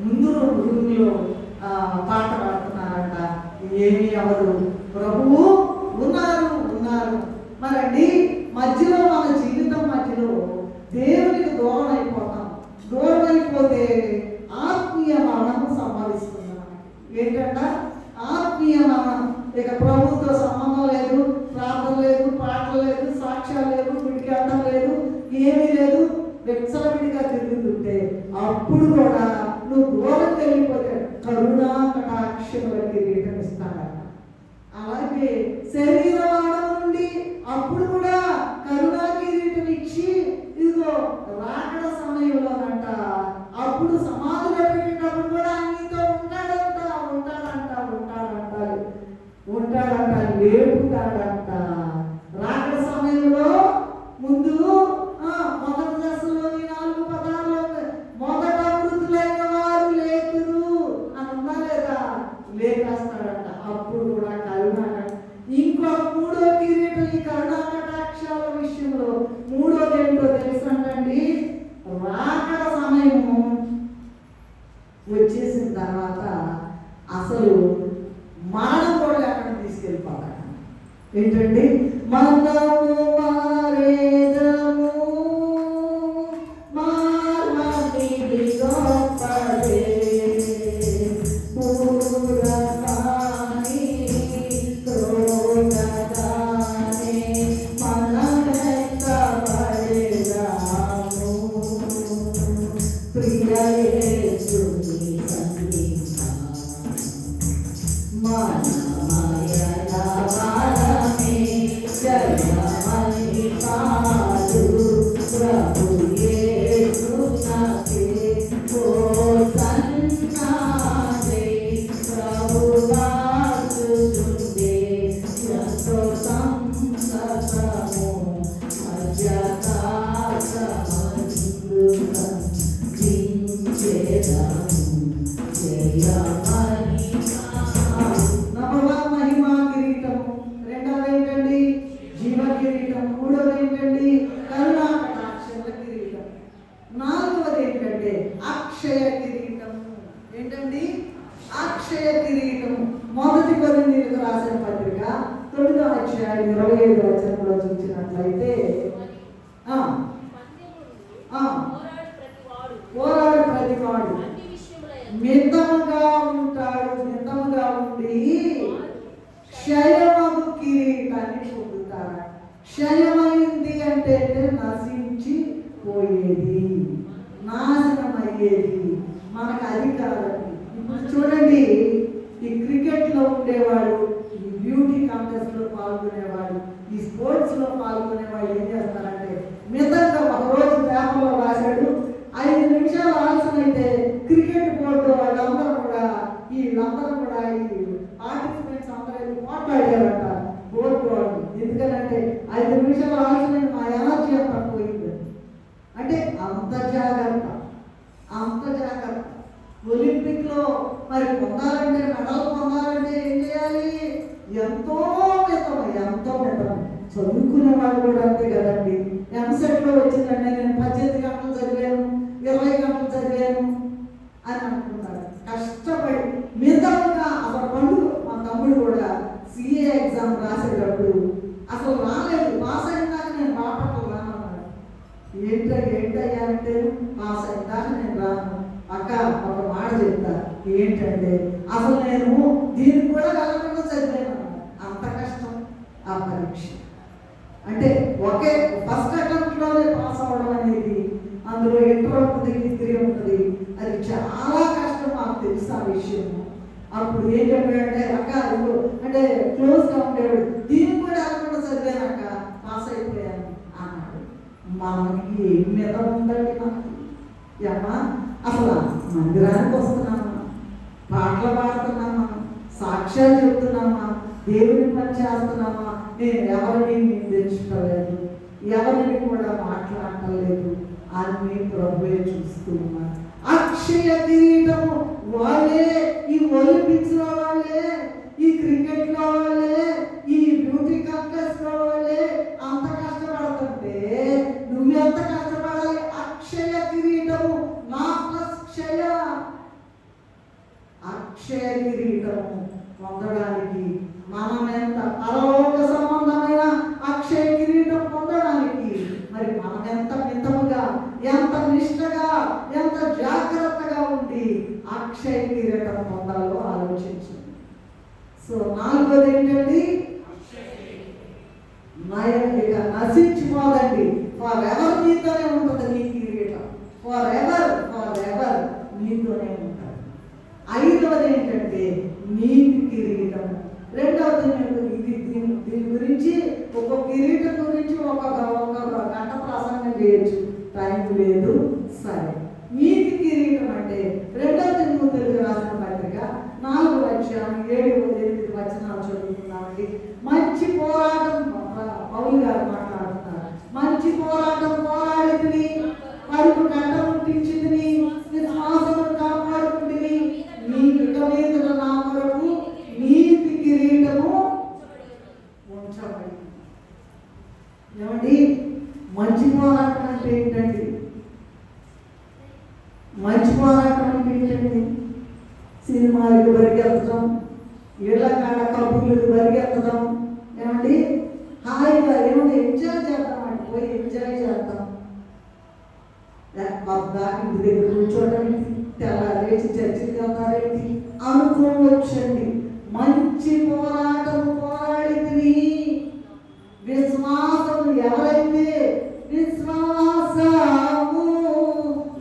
ముందు రూమ్లో పాట పాడుతున్నారంట. ఏమీ అవ్వదు, ప్రభువు ఉన్నారు. మరండి మధ్యలో, మన జీవితం మధ్యలో దేవునికి దూరం అయిపోతాం. దూరం అయిపోతే ఆత్మీయ మరణం సంభవిస్తుంది. ఏంటంట? ఆత్మీయ మరణం. ఇక ప్రభువుతో సంబంధం లేదు, ప్రార్థన లేదు, పాటలు లేదు, సాక్ష్యాలు లేదు, పిడికాటం లేదు, ఏమీ లేదు, విచ్చలవిడిగా తిరుగుతుంటే అప్పుడు కూడా నువ్వు దూరం వెళ్ళిపోతే కరుణా కటాక్షముల కిరీటం ఇస్తాడట. అలాగే శరీరవాడము నుండి అప్పుడు కూడా కరుణా కిరీటం ఇచ్చి, ఇదిగో రాకడ సమయంలోనంట అప్పుడు సమాధిలో పెట్టినప్పుడు కూడా నీతో ఉంటాడంట, లేపుతాడంట. రాకడ సమయంలో ముందు మొదటి దశలోని 4 పదాలు మొదట మృతులైన వారు లేకురు అని ఉన్నా లేదా? లేపేస్తాడంట. అప్పుడు కూడా కరుణ. ఇంకో 3 అక్షయ కిరీటము. ఏంటండి? అక్షయ కిరీటము. మొదటి కొరింథీయులకు రాసిన పత్రిక 9వ అధ్యాయం 25వ వచనంలో చూసినట్లయితే పోరాడు ప్రతివాడు మితముగా ఉంటాడు, మితముగా ఉండి క్షయమగు కిరీటాన్ని పొందుతారు. క్షయమైంది అంటే నశించి పోయేది, నాశనం అయ్యేది. మనకు అది కాదండి. ఇప్పుడు చూడండి, ఈ క్రికెట్లో ఉండేవాడు, ఈ బ్యూటీ కాంటెస్ట్లో పాల్గొనేవాడు, ఈ స్పోర్ట్స్లో పాల్గొనేవాడు ఏం చేస్తారంటే మితంగా ఒకరోజు పేపర్లో రాశాడు, 5 నిమిషాలు ఆలస్యం అయితే క్రికెట్ బోర్డు వాళ్ళందరూ కూడా ఈ పార్టిసిపెంట్స్ అందరూ మాట్లాడారంట బోర్డు వాళ్ళు. ఎందుకంటే 5 నిమిషాలు ఆలస్యమైన మా ఎనర్జీ అంతా పోయింది. అంటే అంత జాగ్రత్త, అంత జాగ్రత్త. ఒలింపిక్లో మరి పొందాలంటే, మెడల్ పొందాలంటే ఏం చేయాలి? ఎంతో మితం, ఎంతో మితం. చదువుకునే వాళ్ళు కూడా అంతే కదండి. ఎంసెట్లో వచ్చిందంటే నేను 18 గంటలు చదివాను, 20 గంటలు చదివాను అని అనుకుంటారు. కష్టపడి మితంగా అసలు పండుగ. మా తమ్ముడు కూడా సిఏ ఎగ్జామ్ రాసేటప్పుడు అసలు రాలేదు, పాస్ అయినాక నేను బాపట్ల రానన్నాడు. ఏంటయ్యా అంటే పాస్ అయినాక నేను రాను. అక్క ఒక మాట చెప్తా, ఏంటంటే అసలు నేను దీన్ని కూడా కలగకుండా చదివాను. అంత కష్టం ఆ పరీక్ష. అంటే ఒకే ఫస్ట్ అటెంప్ట్లోనే పాస్ అవ్వడం అనేది, అందులో ఇంటర్ ఉంటుంది, డిగ్రీ ఉంటుంది, అది చాలా కష్టం. మాకు తెలుసు ఆ విషయం. అప్పుడు ఏం చెప్పాడంటే, అక్క అంటే క్లోజ్గా ఉండేవాడు, దీన్ని కూడా కలగకుండా చదివానక్క, పాస్ అయిపోయాను అన్నాడు. మనకి ఏం మీద ఉందండి? మనకి ఏమా అసలు మందిరానికి వస్తున్నామా, పాటలు పాడుతున్నామా, సాక్ష్యాలు చెప్తున్నామా, దేవుని పని చేస్తున్నామా? నేను ఎవరిని నిందించలేదు, ఎవరిని కూడా మాట్లాడలేదు. అన్ని ప్రభువే చూస్తూ ఉన్నారు. అక్షయ కిరీటము వాళ్ళే, ఈ ఒలింపిక్స్ లో వాళ్ళే, ఈ క్రికెట్ లో వాళ్ళే, ఈ బ్యూటీ కాంటెస్ట్ లో వాళ్ళే అంత కష్టపడుతుంటే నువ్వెంత కష్టపడాలి? అక్షయ కిరీటము, నా ప్లస్ క్షయ. అక్షయ కిరీటము పొందడానికి మనం ఎంత, పరలోక సంబంధమైన అక్షయ కిరీటం పొందడానికి మరి మనం ఎంత మితముగా, ఎంత నిష్ఠగా, ఎంత జాగ్రత్తగా ఉండి అక్షయ కిరీటం పొందాలో ఆలోచించండి. సో 4వది ఏంటండి? ఇక నశించిపోదండి. ఫర్ ఎవర్ మీతోనే ఉంటుంది నీ కిరీటం. ఫర్ ఎవర్ మీతోనే ఉంటుంది. 5వది ఏంటంటే నీతి కిరీటం. 2వది దీని గురించి ఒక కిరీటం గురించి ఒక గంట ప్రసంగం చేయొచ్చు, టైం లేదు. సరే, నీతి కిరీటం అంటే 2వ తిమోతికి రాసిన పత్రిక 4వ అధ్యాయం 7-8 వచనాలు చదువుతున్నామండి. మంచి పోరాటం, పౌలు గారు మాట్లాడుతున్నారు. మంచి పోరాటం పోరాడితిని, కడుపు గంట ముట్టించితిని, విశ్వాసము కాపాడుకుంటుని, నీ ఇక మీద నా కొరకు నీతి కిరీటము ఉంచబడి. ఏమండి, మంచి పోరాటం అంటే ఏంటండి? మంచి పోరాటం అంటే ఏంటండి? సినిమాలకు పరిగెత్తడం, ఇళ్ళ కాడ కబుర్లకు పరిగెత్తడం, ఏమండి హాయిగా ఏమంటే ఎంజాయ్ చేద్దామండి, పోయి ఎంజాయ్ చేద్దాం. ఇంటి దగ్గర కూర్చోవడానికి, తెల్లారేసి చర్చికి వెళ్తారేంటి అనుకోవచ్చండి. మంచి పోరాటము పోరాడితిని. విశ్వాసము ఎవరైతే విశ్వాసము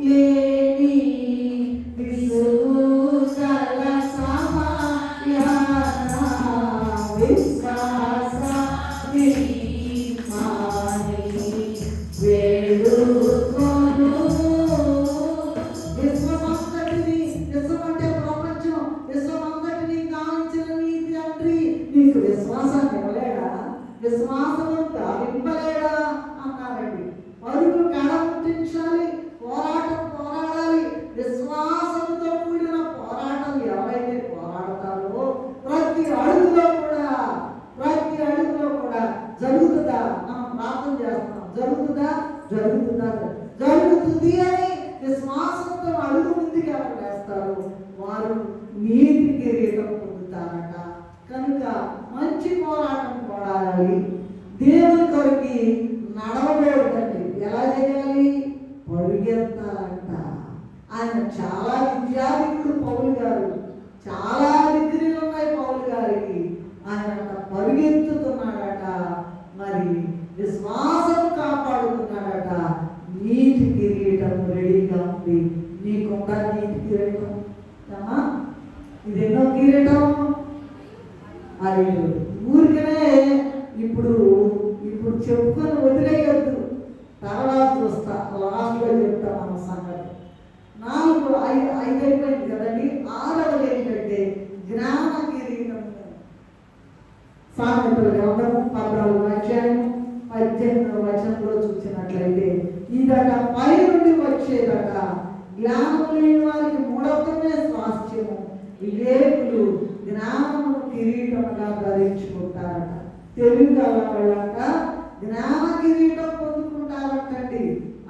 లేని విశ్వాసల సమాయన విశ్వాస వేడుకొను. విశ్వమంతటిని, విశ్వమంటే ప్రపంచం, విశ్వమంతటిని కాంచిన నీ తండ్రి నీకు విశ్వాసాన్ని ఇవ్వలేడా? విశ్వాసము గావింపలేడా అన్నారండి. పరుగు కడముట్టించాలి, పోరాడాలి. విశ్వాసంతో కూడిన పోరాటం ఎవరైతే పోరాడతారో ప్రతి అడుగులో కూడా జరుగుతుందా? మనం ప్రార్థన చేస్తున్నాం, జరుగుతుంది అని విశ్వాసంతో అడుగు ముందుకు ఎవరు వేస్తారో వారు నీతి కిరీటం పొందుతారట. కనుక మంచి పోరాటం పోరాడాలి. దేవుని కొరకు నడవకూడదండి. ఎలా చేయాలి? పరుగెత్తాలంట. ఆయన చాలా విద్యాధికుడు పౌలు గారు, చాలా డిగ్రీలు ఉన్నాయి పౌలు గారికి. ఆయన పరుగెత్తుతున్నాడట. మరి విశ్వాసం కాపాడుతున్నాడట. నీతి కిరీటం రెడీగా ఉంది. నీకుందా నీతి కిరీటం? అమ్మా, ఇదెన్నో కిరీటం? అది ఊరికనే ఇప్పుడు చెప్పుకొని వదిలేయద్దు. తర్వాత చూస్తా, లాస్ట్లో చెప్తా మన సంగతి. 4, 5 అయిపోయింది కదండి. 6వది ఏంటంటే జ్ఞాన కిరీటం. సామెతల గ్రంథము 14వ అధ్యాయం 18వ వచనంలో చూసినట్లయితే ఇదట పై నుండి వచ్చేదట. జ్ఞానం లేని వారికి మూఢత్వమే స్వాస్థ్యము. వివేకులు జ్ఞానము కిరీటముగా ధరించుకుంటారట. తెలుగు వాళ్ళంట జ్ఞాన కిరీటం పొందుకుంటారటండి.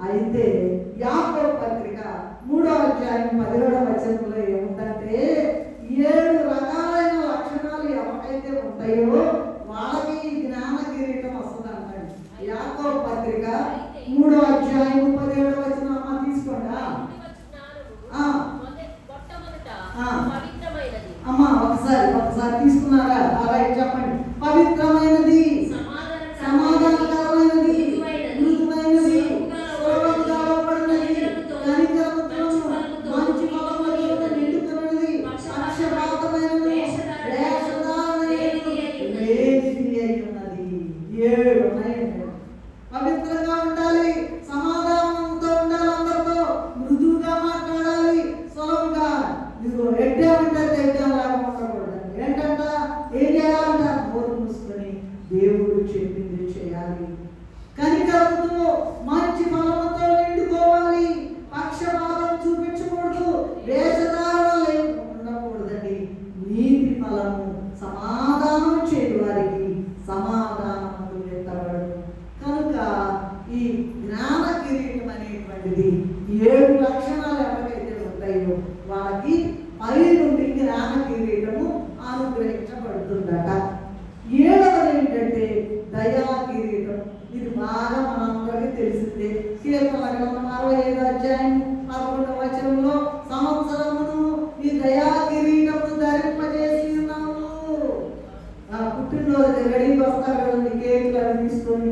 అయితే యాకోబు పత్రిక 3వ అధ్యాయం 17వ వచనంలో ఏముందంటే 7 రకాలైన లక్షణాలు ఎవరికైతే ఉంటాయో వాళ్ళకి జ్ఞాన కిరీటం వస్తుందంటండి. యాకోబు పత్రిక 3వ అధ్యాయం 17వ వచనం. అమ్మ తీసుకోండి. అమ్మ ఒకసారి తీసుకున్నారా? అలా చెప్పండి. పవిత్రమైనది, సమాధానకరమైనది, మృదువైనది, సులభంగా లోబడినది, కనికరముతోను మంచి ఫలములతో నిండుకున్నది, పక్షపాతమైనది, లేనిది అయి ఉన్నది. 7 ఉన్నాయండి. పవిత్రంగా ఉండాలి, సమాధానంతో ఉండాలి, అందరితో మృదువుగా మాట్లాడాలి, సులభంగా. ఇదిగో ఎడ్డామంటే ఎడ్డాలాగా ఉండకూడదు. ఏంటంట? ఏం చేయాలంట? నోరు మూసుకొని దేవుడు చెప్పింది చేయాలి. కనికరంతో మంచి ఫలముతో నిండుకోవాలి. పక్షపాతం చూపించకూడదు. వేషధారణ ఉండకూడదండి. నీతి ఫలము సమాధానం చేయు వారికి సమాధానము ఎత్తబడు. కనుక ఈ జ్ఞాన కిరీటం అనేటువంటిది 7 లక్షణాలు ఎవరికైతే ఉంటాయో వాళ్ళకి పై నుండి జ్ఞాన కిరీటము అనుగ్రహించబడుతుందట. 7వది ఏంటంటే దయా కిరీటం. ఇది బాగా మనందరికీ తెలిసిందే. కీర్తనల గ్రంథం 65వ అధ్యాయం 11వ వచనంలో సంవత్సరమును ఈ దయా కిరీటమును ధరింపజేసి ఉన్నాము. పుట్టినరోజు రెడీకి వస్తారు కదండి. కేకులు అవి తీసుకొని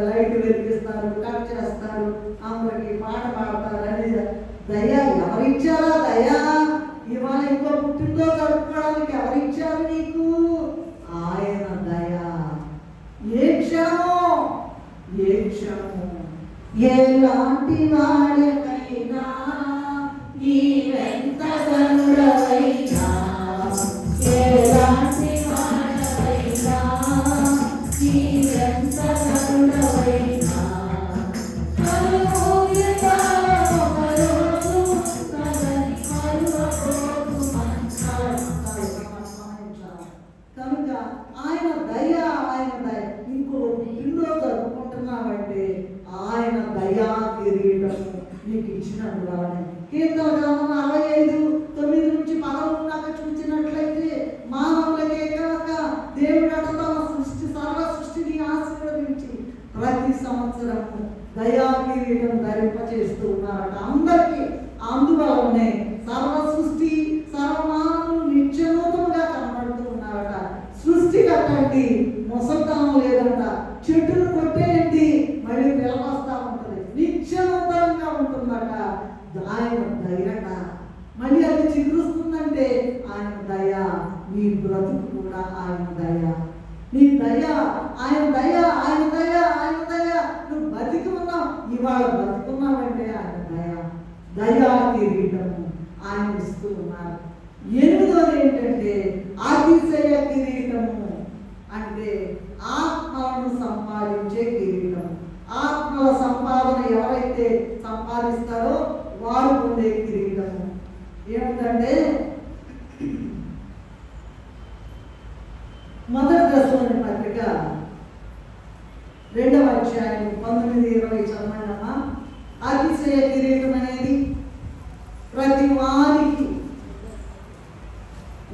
లైట్ వెలిగిస్తారు, కట్ చేస్తారు, అందరికి పాట పాడతారు. అని దయ ఎవరిచ్చారా? దయ ఇవాళ ఇంకో పుట్టినరోజు జరుపుకోవడానికి ఎవరిచ్చారు నీకు? ఆయన దయ. ఏ క్షణము ఎలాంటి వాడికైనా నీవెంత కరుడవైనా, ఎలాంటి వాడవైనా నీవెంత కరుడవైనా, కనుక ఆయన దయ. ఇంకో పుట్టినరోజు జరుపుకుంటున్నామంటే ఆయన దయా కిరీటము నీకు ఇచ్చినందువలనే. కీర్తన గ్రంథం 65:9-11 దాకా చూసినట్లయితే మానవులకే కాక దేవుడట తన సర్వ సృష్టిని ఆశీర్వదించి ప్రతి సంవత్సరము దయా కిరీటం ధరింపచేస్తూ ఉన్నారట అందరికీ. అందువలనే సర్వ సృష్టి సర్వమానవులు నిత్యనూతముగా కనబడుతూ ఉన్నారట. సృష్టి కట్టండి, ముసల్తనం లేదంట. చెట్టును కొట్టేయండి, మళ్ళీ పిలవస్తా ఉంటుంది, నిత్యనూతనంగా ఉంటుందట. ఆయన దయట. మళ్ళీ అది చిగురుస్తుందంటే ఆయన దయ. నీ బ్రతుకు కూడా ఆయన దయ. నీ దయ, ఆయన దయ, ఆయన దయ, ఆయన దయ. నువ్వు బతికి ఉన్నావు, ఇవాళ బతుకున్నావంటే ఆయన దయ. దయా కిరీటము ఆయన ఇస్తూ ఉన్నారు. 8వది ఏంటంటే అతిశయ కిరీటము. అంటే ఆత్మలను సంపాదించే కిరీటం. ఆత్మల సంపాదన ఎవరైతే సంపాదిస్తారో వారు పొందే కిరీటము ఏమిటంటే మొదటి దశలోని పత్రిక 2వ అధ్యాయం 19-20 చదవండమ్మా. అతిశయ కిరీటం అనేది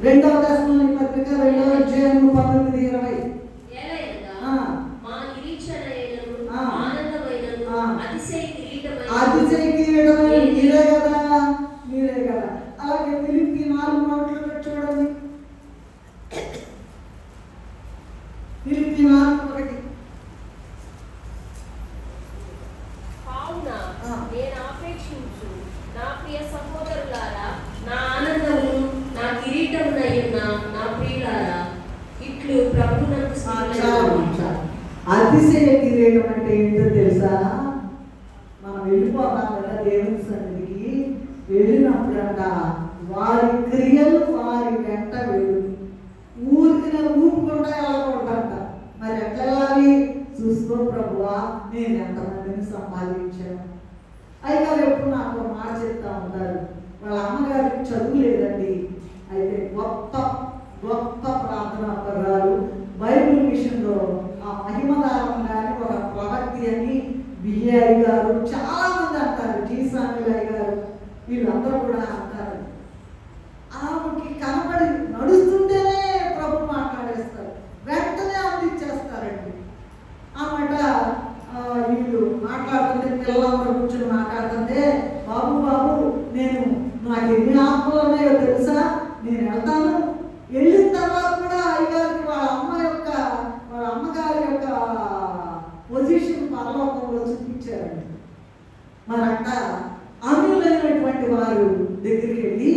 2వ దశలోని పత్రిక 2వ అధ్యాయం 19-20. అతిశయ కిరీటమైన మీరే కదా. అలాగే ఫిలిప్పీ 4:1 చూడండి. ఫిలిప్పీ 4:1. నేను ఆపేక్షించు నా ప్రియ సహోదరులారా, నా ఆనందమును నా కిరీటమునయ్యున్న నా ప్రియులారా, ఇట్లు ప్రభువునందు అతిశయ కిరీటం అంటే ఏంటో తెలుసా? మనం వెళ్ళిపోతాం కదా దేవుని సన్నిధికి. వెళ్ళినప్పుడంట వారి క్రియలు వారి వెంట వెళ్ళి ఊరికిన ఊపుకుంటా వెళ్ళకూడదంట. మరి ఎట్లా వెళ్ళాలి? చూసుకో ప్రభువా, నేను ఎంతమందిని సంపాదించాను. అయితే ఎప్పుడు నాకు మాట చెప్తా ఉంటారు. వాళ్ళ అమ్మగారికి చదువు లేదండి, అయితే గొప్ప గొప్ప ప్రార్థనా పర్వాలు బైబిల్ విషయంలో ఆ మహిమదారం కానీ ఒక ప్రవక్తి అని బిఏఐ గారు చాలా మంది అంటారు, జీ సామిలయ్య గారు, వీళ్ళందరూ కూడా అంటారు. ఆమెకి కనబడి నడుస్తుంటేనే ప్రభు మాట్లాడేస్తారు, వెంటనే అందించేస్తారండి. ఆమెట వీళ్ళు మాట్లాడుతుంటే పిల్లలందరూ కూర్చొని మాట్లాడుతుంటే, బాబు బాబు నేను నాకు ఎన్ని ఆత్మలు ఉన్నాయో తెలుసా, నేను వెళ్తాను. వెళ్ళిన తర్వాత కూడా అయ్యగారికి వాళ్ళ అమ్మగారి యొక్క పొజిషన్ పరలోకంలో చూపించారండి. మరంట అనులైనటువంటి వారు దగ్గరికి వెళ్ళి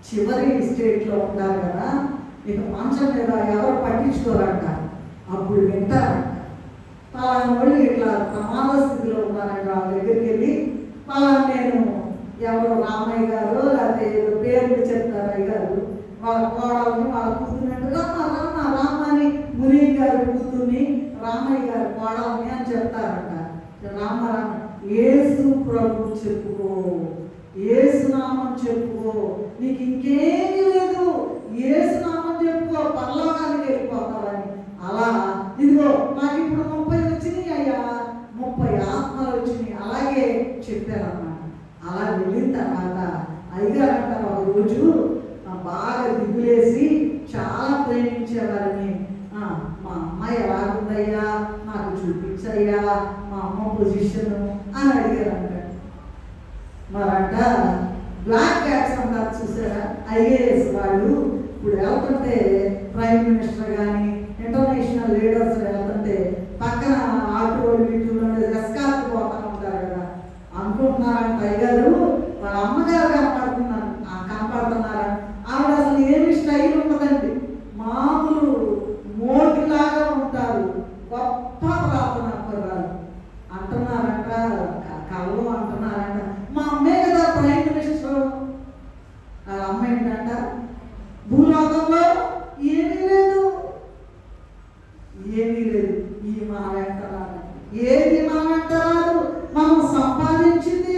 చివరి స్టేట్లో ఉంటారు కదా, ఇక మంచం మీద ఎవరు పట్టించుకోరంట. అప్పుడు వింటారంట, పలానా వాళ్ళు ఇట్లా ప్రమాద స్థితిలో ఉన్నారంట. వాళ్ళ దగ్గరికి వెళ్ళి పలానా నేను ఎవరో రామయ్య గారు లేకపోతే ఏదో పేర్లు చెప్తారు అయ్యగారు, వాళ్ళ కోడల్ని వాళ్ళ కూతురుని రామని ముని గారి కూతుర్ని రామయ్య గారి కోడల్ని అని చెప్తారంట. రామ యేసు ప్రభు చెప్పుకో, యేసునామం చెప్పుకో, నీకు ఇంకేమీ లేదు, యేసునామం చెప్పుకో, పరలోకానికి వెళ్ళిపోతావని. అలా ఇదిగో నాకు ఇప్పుడు 30 వచ్చినాయి అయ్యా, 30 ఆత్మలు వచ్చినాయి, అలాగే చెప్పారన్నమాట. అలా వెళ్ళిన తర్వాత అయ్యగారంట ఒక రోజు బాగా దిగులేసి చాలా ప్రేమించేవారిని, మా అమ్మాయి ఎలాగుందయ్యా నాకు చూపించయ్యా, మా అమ్మ పొజిషను అని అడిగారంట. మరంట బ్లాక్ క్యాట్స్ అంటారు చూసారా, ఐఏఎస్ వాళ్ళు ఇప్పుడు వెళ్తుంటే ప్రైమ్ మినిస్టర్ కానీ ఇంటర్నేషనల్ లీడర్స్ వెళ్తుంటే పక్కన ఆటో వీటిలో ఎస్కార్ట్ పోతా ఉంటారు కదా. అనుకుంటున్నారంట అయ్యగారు వాళ్ళ అమ్మగారు కనపడుతున్నారా, ఆవిడ అసలు ఏమి స్టైల్ ఉండదండి, మామూలు మోటిలాగా ఉంటారు, గొప్ప ప్రార్థన పర్వాలు అంటున్నారంట. కళ్ళు అంటున్నారంట, మా అమ్మే కదా ప్రైమ్ మినిస్టర్. వాళ్ళ అమ్మ ఏంటంట, భూలోకంలో ఏమీ లేదు ఈ మా వెంట రాదు, ఏది మా వెంట రాదు, మనం సంపాదించింది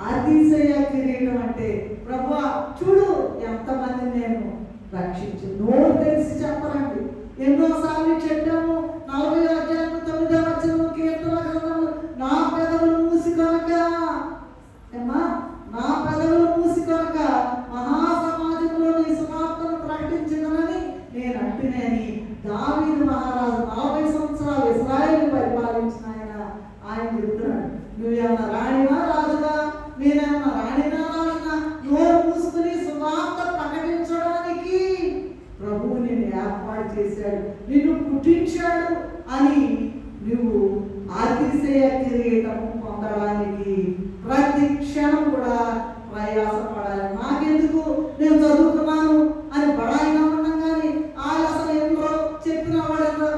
అతిశయ కిరీటం. అంటే ప్రభువా చూడు ఎంతమంది నేను రక్షించు. నోరు తెలిసి చెప్పరండి, ఎన్నోసార్లు చెప్పాము. 40వ అధ్యాయం 9వ వచనం కీర్తన గ్రంథంలో, నా పెదవులు మూసి కొనక నా పెదవులు మూసి కొనక మహాసమాజంలో నీ సువార్తను ప్రకటించగలని నేను అంటున్నాని దావీదు మహారాజు 40 సంవత్సరాలు ఇశ్రాయేలును పరిపాలించిన ఆయన చెప్తున్నాడు. నువ్వేమన్నా రాణివా రాజువా, నేనేమన్నా రాణినా రాజునా, నోరు మూసుకుని సువార్త ప్రకటించడానికి ప్రభువు నిన్ను ఏర్పాటు చేశాడు, నిన్ను పుట్టించాడు అని నువ్వు అతిశయ కిరీటము పొందడానికి ప్రతి క్షణం కూడా ప్రయాసపడాలి. నాకెందుకు, నేను చదువుకున్నాను అని బడాయినా ఉన్నాం కానీ వాళ్ళు అసలు ఎంతో చెప్పిన వాడు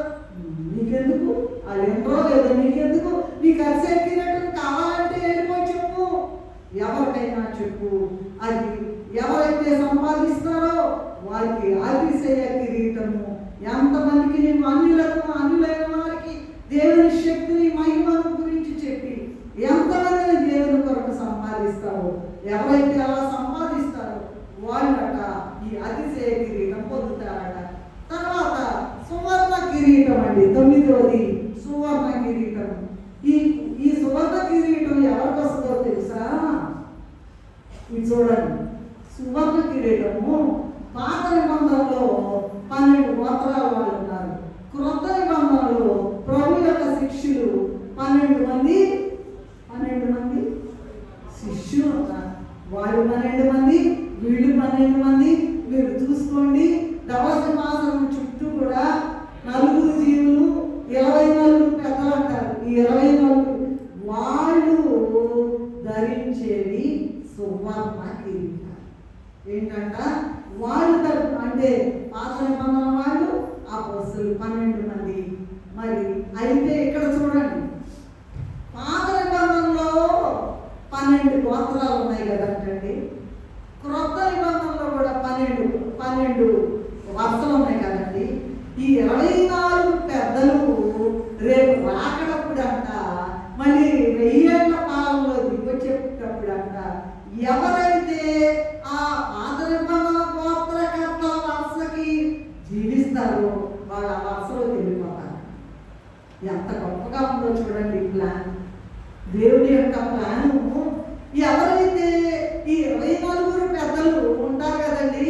నీకెందుకు, అది ఎంతో లేదు నీకెందుకు, నీకు అతిశయ కిరీటం కావాలంటే వెళ్ళిపోయి చెప్పు, ఎవరికైనా చెప్పు. అది ఎవరైతే సంపాదిస్తారో వారికి అతిశయ కిరీటము. ఎంతమందికి నీవు అన్యులైన వారికి దేవుని శక్తిని మహిమను గురించి చెప్పి ఎంతమందిని దేవుని కొరకు సంపాదిస్తావో, ఎవరైతే అలా సంపాదిస్తారో వాళ్ళట ఈ అతిశయ కిరీటం పొందుతారట. తర్వాత సువర్ణ కిరీటం అండి, 9వది సువర్ణ కిరీటం. ఈ సువర్ణ కిరీటం ఎవరికి వస్తుందో తెలుసా? ఇది చూడండి, 12 మంది శిష్యులు ఉన్నారు. వాళ్ళు 12 మంది, వీళ్ళు 12 మంది. మీరు చూసుకోండి, ధవళసింహాసనం చుట్టూ కూడా 4 జీవులు, 24 పెద్దలు అంటారు. ఈ 24 వాళ్ళు ధరించేవి సువర్ణ కిరీటాలు. ఏంటంట వాళ్ళు అంటే పాత నిబంధన వాళ్ళు అపోస్తలులు 12 మంది. మరి అయితే ఇక్కడ చూడండి, పాత నిబంధనలో 12 గోత్రాలు ఉన్నాయి కదంటండి. క్రొత్త నిబంధనలో కూడా 12 వరుసలు ఉన్నాయి కదండి. ఈ 24 పెద్దలు రేపు రాకడప్పుడంట, మళ్ళీ 1000 ఏళ్ల కాలంలో దిగొచ్చేటప్పుడంట, ఎవరైతే ఆ పాత నిబంధన గోత్రకర్తల వరుసకి జీవిస్తారో వాళ్ళ వరుసలో వెళ్ళిపోతారు. ఎంత గొప్పగా ఉందో చూడండి ప్లాన్, దేవుడి యొక్క ప్లాను. ఎవరైతే ఈ 24 పెద్దలు ఉంటారు కదండి,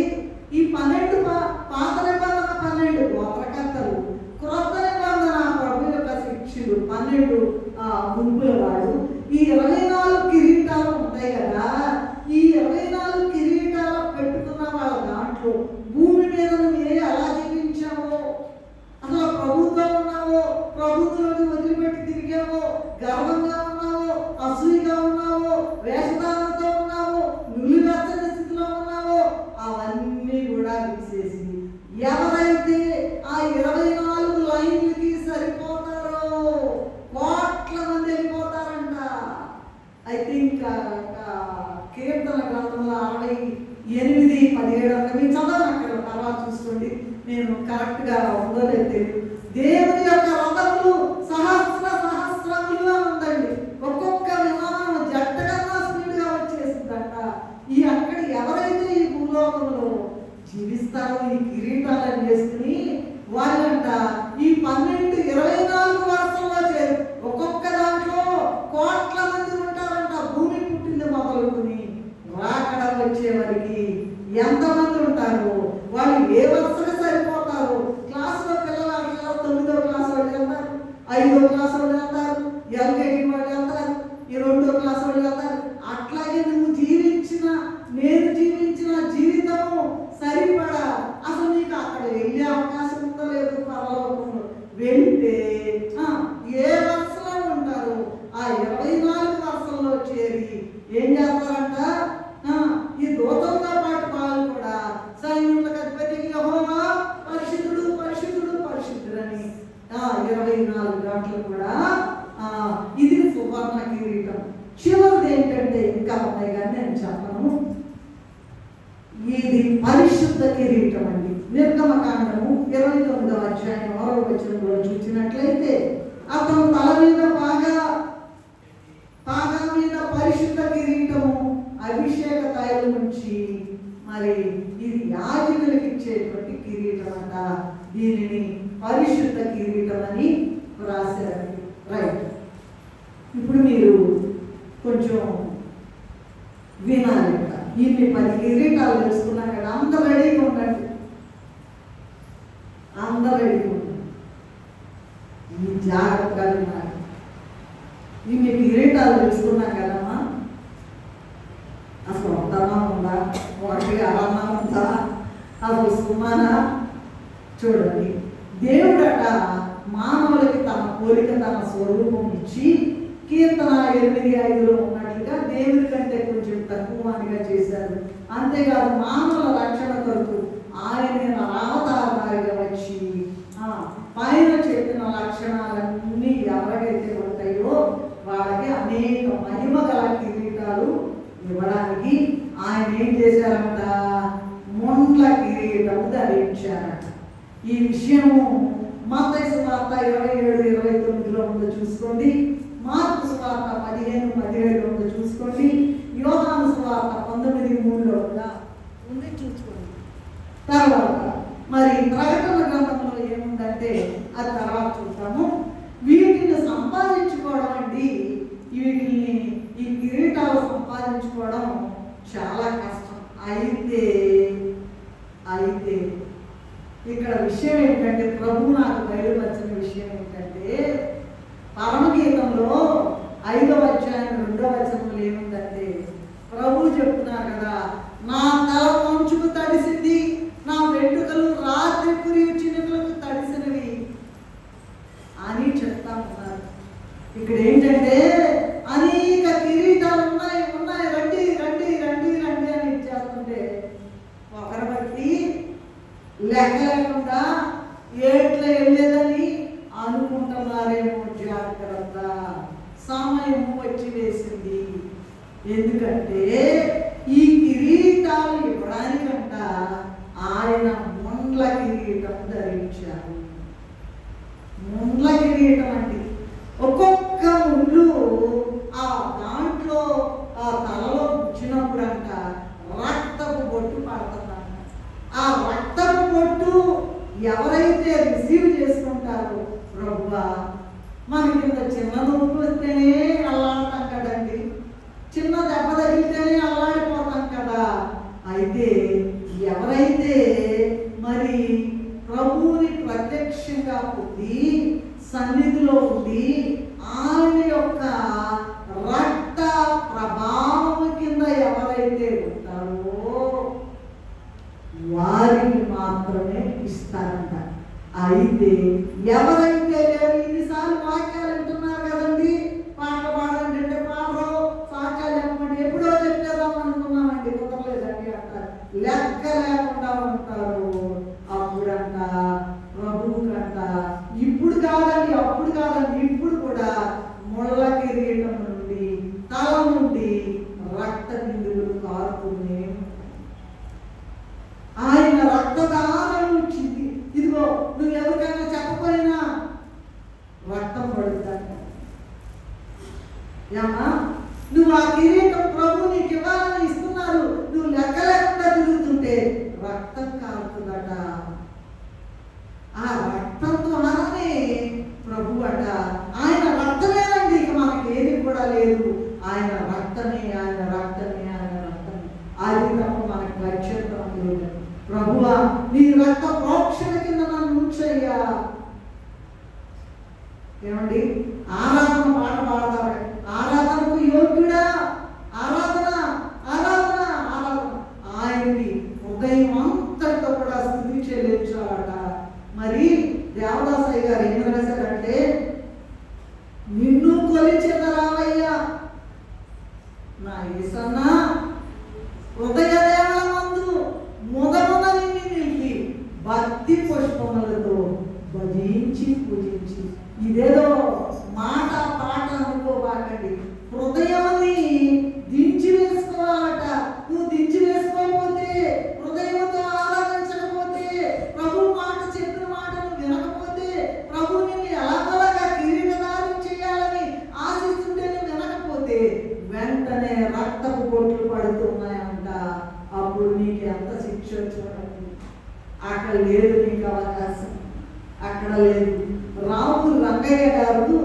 ఈ 12 పాత నిబంధన 12 గోత్రకర్తలు, క్రొత్త నిబంధన ప్రభు యొక్క శిష్యులు 12 గుంపుల వాడు, ఈ 24 కిరీటాలు ఉంటాయి కదా, ఈ 24 కిరీటాలు పెట్టుకున్న వాళ్ళ దాంట్లో భూమి మీద నువ్వు ఎలా జీవించావో, అసలు ప్రభుత్వం ఉన్నావో, ప్రభుత్వాన్ని వదిలిపెట్టి తిరిగావో, గర్వంగా ఉన్నావో, అసూయగా ఉన్నావో, వేషధారణతో ఉన్నావో, నిలువెచ్చని స్థితిలో ఉన్నావో, అవన్నీ కూడా తీసేసి ఎవరైతే ఆ 24 లైన్లకి సరిపోతారో కోట్ల మంది వెళ్ళిపోతారంట. అయితే ఇంకా కీర్తన గ్రంథంలో 68:17 మీరు చదవండి, అక్కడ తర్వాత చూసుకోండి, నేను కరెక్ట్గా ఉందో లేదు తెలియదు. దేవుని యొక్క రథములు సహస్రములుగా ఉందండి. ఒక్కొక్క విమానం జట్టగా స్పీడ్గా వచ్చేసిందంట. ఈ అక్కడ ఎవరైతే ఈ భూలోకంలో జీవిస్తారో ఈ కిరీటాలను వేసుకుని వాళ్ళంట ఈ 24 వరుసల్లో చేరు. ఒక్కొక్క దాంట్లో కోట్ల మంది ఉంటారంట. భూమి పుట్టింది మొదలుకుని రాకడ వచ్చే వారికి ఎంతమంది ఉంటారు, వాళ్ళు ఏ వరుసగా సరిపోతారు. క్లాసులో పిల్లలు 9వ క్లాస్ వాళ్ళు వెళ్తారు, 5వ క్లాస్ వాళ్ళు వెళ్తారు, ఎల్కేజీ వాళ్ళు వెళ్తారు, ఈ 2వ క్లాస్ వాళ్ళు వెళ్తారు. అట్లాగే నువ్వు నేను జీవించిన జీవితము సరిపడా అసలు నీకు అక్కడ వెళ్ళే అవకాశం ఉందో లేదు. పరలోకంలో వెళ్తే ఏ వరుసలో ఉంటారు, ఆ 24 వరుసల్లో చేరి ఏం చేస్తారంట, ఈ దూతలతో పాటు వాళ్ళు కూడా సైన్యులకు అధిపతి యెహోవా పరిశుద్ధుడు పరిశుద్ధుడు పరిశుద్ధుడు అని 24 గంటలు కూడా ఇది సువర్ణ కిరీటం. చివరిది ఏంటంటే ఇంకా ఉన్నాయి కానీ నేను చెప్పను. ఇది పరిశుద్ధ కిరీటం అండి. నిర్గమకాండము 29వ అధ్యాయం 6వ వచనంలో చూసినట్లయితే అతను తల మీద పాగా మీద పరిశుద్ధ కిరీటము అభిషేక తైలం నుంచి, మరి ఇది యాజకులకు ఇచ్చేటువంటి కిరీటం అంట. దీనిని పరిశుద్ధ కిరీటం అని రాశారు. రైట్, ఇప్పుడు మీరు కొంచెం వినాలి. ఇన్ని 10 కిరీటాలు తెలుసుకున్నాం కదా, అందరూ రెడీగా ఉండండి, అందరూ రెడీగా ఉండండి, జాగ్రత్తగా వినాలి. ఇన్ని కిరీటాలు తెలుసుకున్నాం కదమ్మా, అసలు ఒక్కనా ఉందా, ఒకటి అరన్నా ఉందా, అసలు సుమానా? చూడండి, దేవుడట మానవులకి తన పోలిక తన స్వరూపం ఇచ్చి కీర్తన 8:5లో ఉన్నట్లుగా దేవుడి కంటే కొంచెం తక్కువగా చేశారు. అంతేకాదు మానవుల రక్షణ కొరకు ఆయన అవతారాలుగా వచ్చి పైన చెప్పిన లక్షణాలన్నీ ఎవరికైతే ఉంటాయో వాళ్ళకి అనేక మహిమ గల కిరీటాలు ఇవ్వడానికి ఆయన ఏం చేశారంట, ముండ్ల కిరీటము ధరించారట. ఈ విషయము మత్తయి సువార్త 27:29లో ఉందో చూసుకోండి, మార్కు సువార్త 15:17 ఉందో చూసుకోండి, యోహాను సువార్త 19:3లో ఉంది చూసుకోండి. తర్వాత మరి ప్రకటన గ్రంథంలో ఏముందంటే అది తర్వాత చూద్దాము. వీటిని సంపాదించుకోవడం అండి, వీటిని ఈ కిరీటాలు సంపాదించుకోవడం చాలా కష్టం. అయితే ఇక్కడ విషయం ఏంటంటే, ప్రభు నాకు బయలుపరిచిన విషయం ఏంటంటే, పరమగీతంలో 5వ అధ్యాయం 2వ వచనంలో ఏముందంటే ప్రభు చెప్తున్నారు కదా, నా తల మంచుకు తడిసింది, నా వెంట్రుకలు రాత్రి కురియు చినుకులకు తడిసినవి అని చెప్తా ఉన్నారు. ఇక్కడ ఏంటంటే అనేక కిరీటాలు ఉన్నాయి ఉన్నాయి, రండి రండి రండి రండి అని ఇచ్చేస్తుంటే ఒకరి బట్టి లెక్క లేకుండా ఏట్ల వెళ్ళేదని అనుకుంటున్నారేమో. జాగ్రత్త, సమయం వచ్చి వేసింది. ఎందుకంటే ఈ కిరీటాలు ఇవ్వడానికంట ఆయన ముండ్ల కిరీటం ధరించారు. ముండ్ల కిరీటం అండి, ఒక్కొక్క ముళ్ళు ఆ దాంట్లో ఆ తలలో వచ్చినప్పుడంట రక్తపు బొట్టు పడుతుందంట. ఆ రక్తపు బొట్టు ఎవరైతే రిసీవ్ చేసుకుంటారో, ప్రభువా మనకి ఇంత చిన్న నొప్పి వస్తేనే అల్లాడతాం కదండి, చిన్న దెబ్బ తగిలితేనే అల్లాడిపోతాం కదా. అయితే ఎవరైతే మరి ప్రభువుని ప్రత్యక్షంగా పొంది సన్నిధిలో ఉండి ఆయన యొక్క రక్త ప్రభావం కింద ఎవరైతే ఉంటారో వారిని మాత్రమే ఇస్తారంట. అయితే ఎవరైతే లేరు, ఇన్నిసార్లు వాక్యాలు వింటున్నారు కదండి, పాట పాడండి అంటే పాడరు, సాక్ష్యాలు చెప్పమంటే ఎప్పుడో చెప్పేదాం అనుకున్నామండి, కుదరలేదండి అంటారు, లెక్క లేకుండా ఉంటారు. అప్పుడంట ప్రభువుకంట ఇప్పుడు కాదండి, అప్పుడు కాదండి, ఇప్పుడు కూడా ముళ్ళ కిరీటం నుండి తల నుండి రక్త బిందువులు కారుతూనే ఆయన రక్తదానం ఇచ్చింది. ఇదిగో నువ్వు ఎవరికైనా చెప్పకపోయినా రక్తం పడుతుందంట. ఏమా నువ్వు ఆ కిరీటం ప్రభు నీకు ఇవ్వాలని ఇస్తున్నారు, నువ్వు లెక్క లేకుండా తిరుగుతుంటే రక్తం కారుతుందట. ఆ రక్తం ద్వారానే ప్రభు అట, ఆయన రక్తమేనండి, ఇక మనకి ఏది కూడా లేదు, ఆయన రక్తమే, ఆయన రక్తమే, ఆయన రక్తమే, అది తప్ప మనకి రక్షణ లేదు. ప్రభువా నీ రక్త ప్రోక్షణ కింద నన్ను ఉంచయ్యా. ఏమండి ఆరాధన పాట పాడతారు, ఆరాధనకు యోగ్యుడా, ఆరాధన ఆరాధన ఆరాధన, ఆయనకి హృదయం అంతటితో కూడా స్థుతి చెల్లించాలట. మరి దేవదాసయ్య గారు ఏం రాశారంటే, నిన్ను కొలిచెదరావయ్యా నా యేసన్న, హృదయ దేవాలమందు మొదమున నిన్ను నిలిపి భక్తి పుష్పములతో భజించి పూజించి. ఇదేదో మాట పాట అనుకోబాకండి, హృదయాన్ని దించి వేసుకోవాలట. నువ్వు దించి వేసుకోకపోతే, హృదయంతో ఆరాధించకపోతే, ప్రభు మాట చెప్పిన మాటను వినకపోతే, ప్రభు నిన్ను ఎలాగోలాగా కిరీటధారణ చేయాలని ఆశిస్తుంటే నువ్వు వినకపోతే వెంటనే రక్తపు బొట్లు పడుతున్నాయంట. అప్పుడు నీకు ఎంత శిక్ష చూడండి. అక్కడ లేదు నీకు అవకాశం, అక్కడ లేదు. రాము రంగయ్య గారు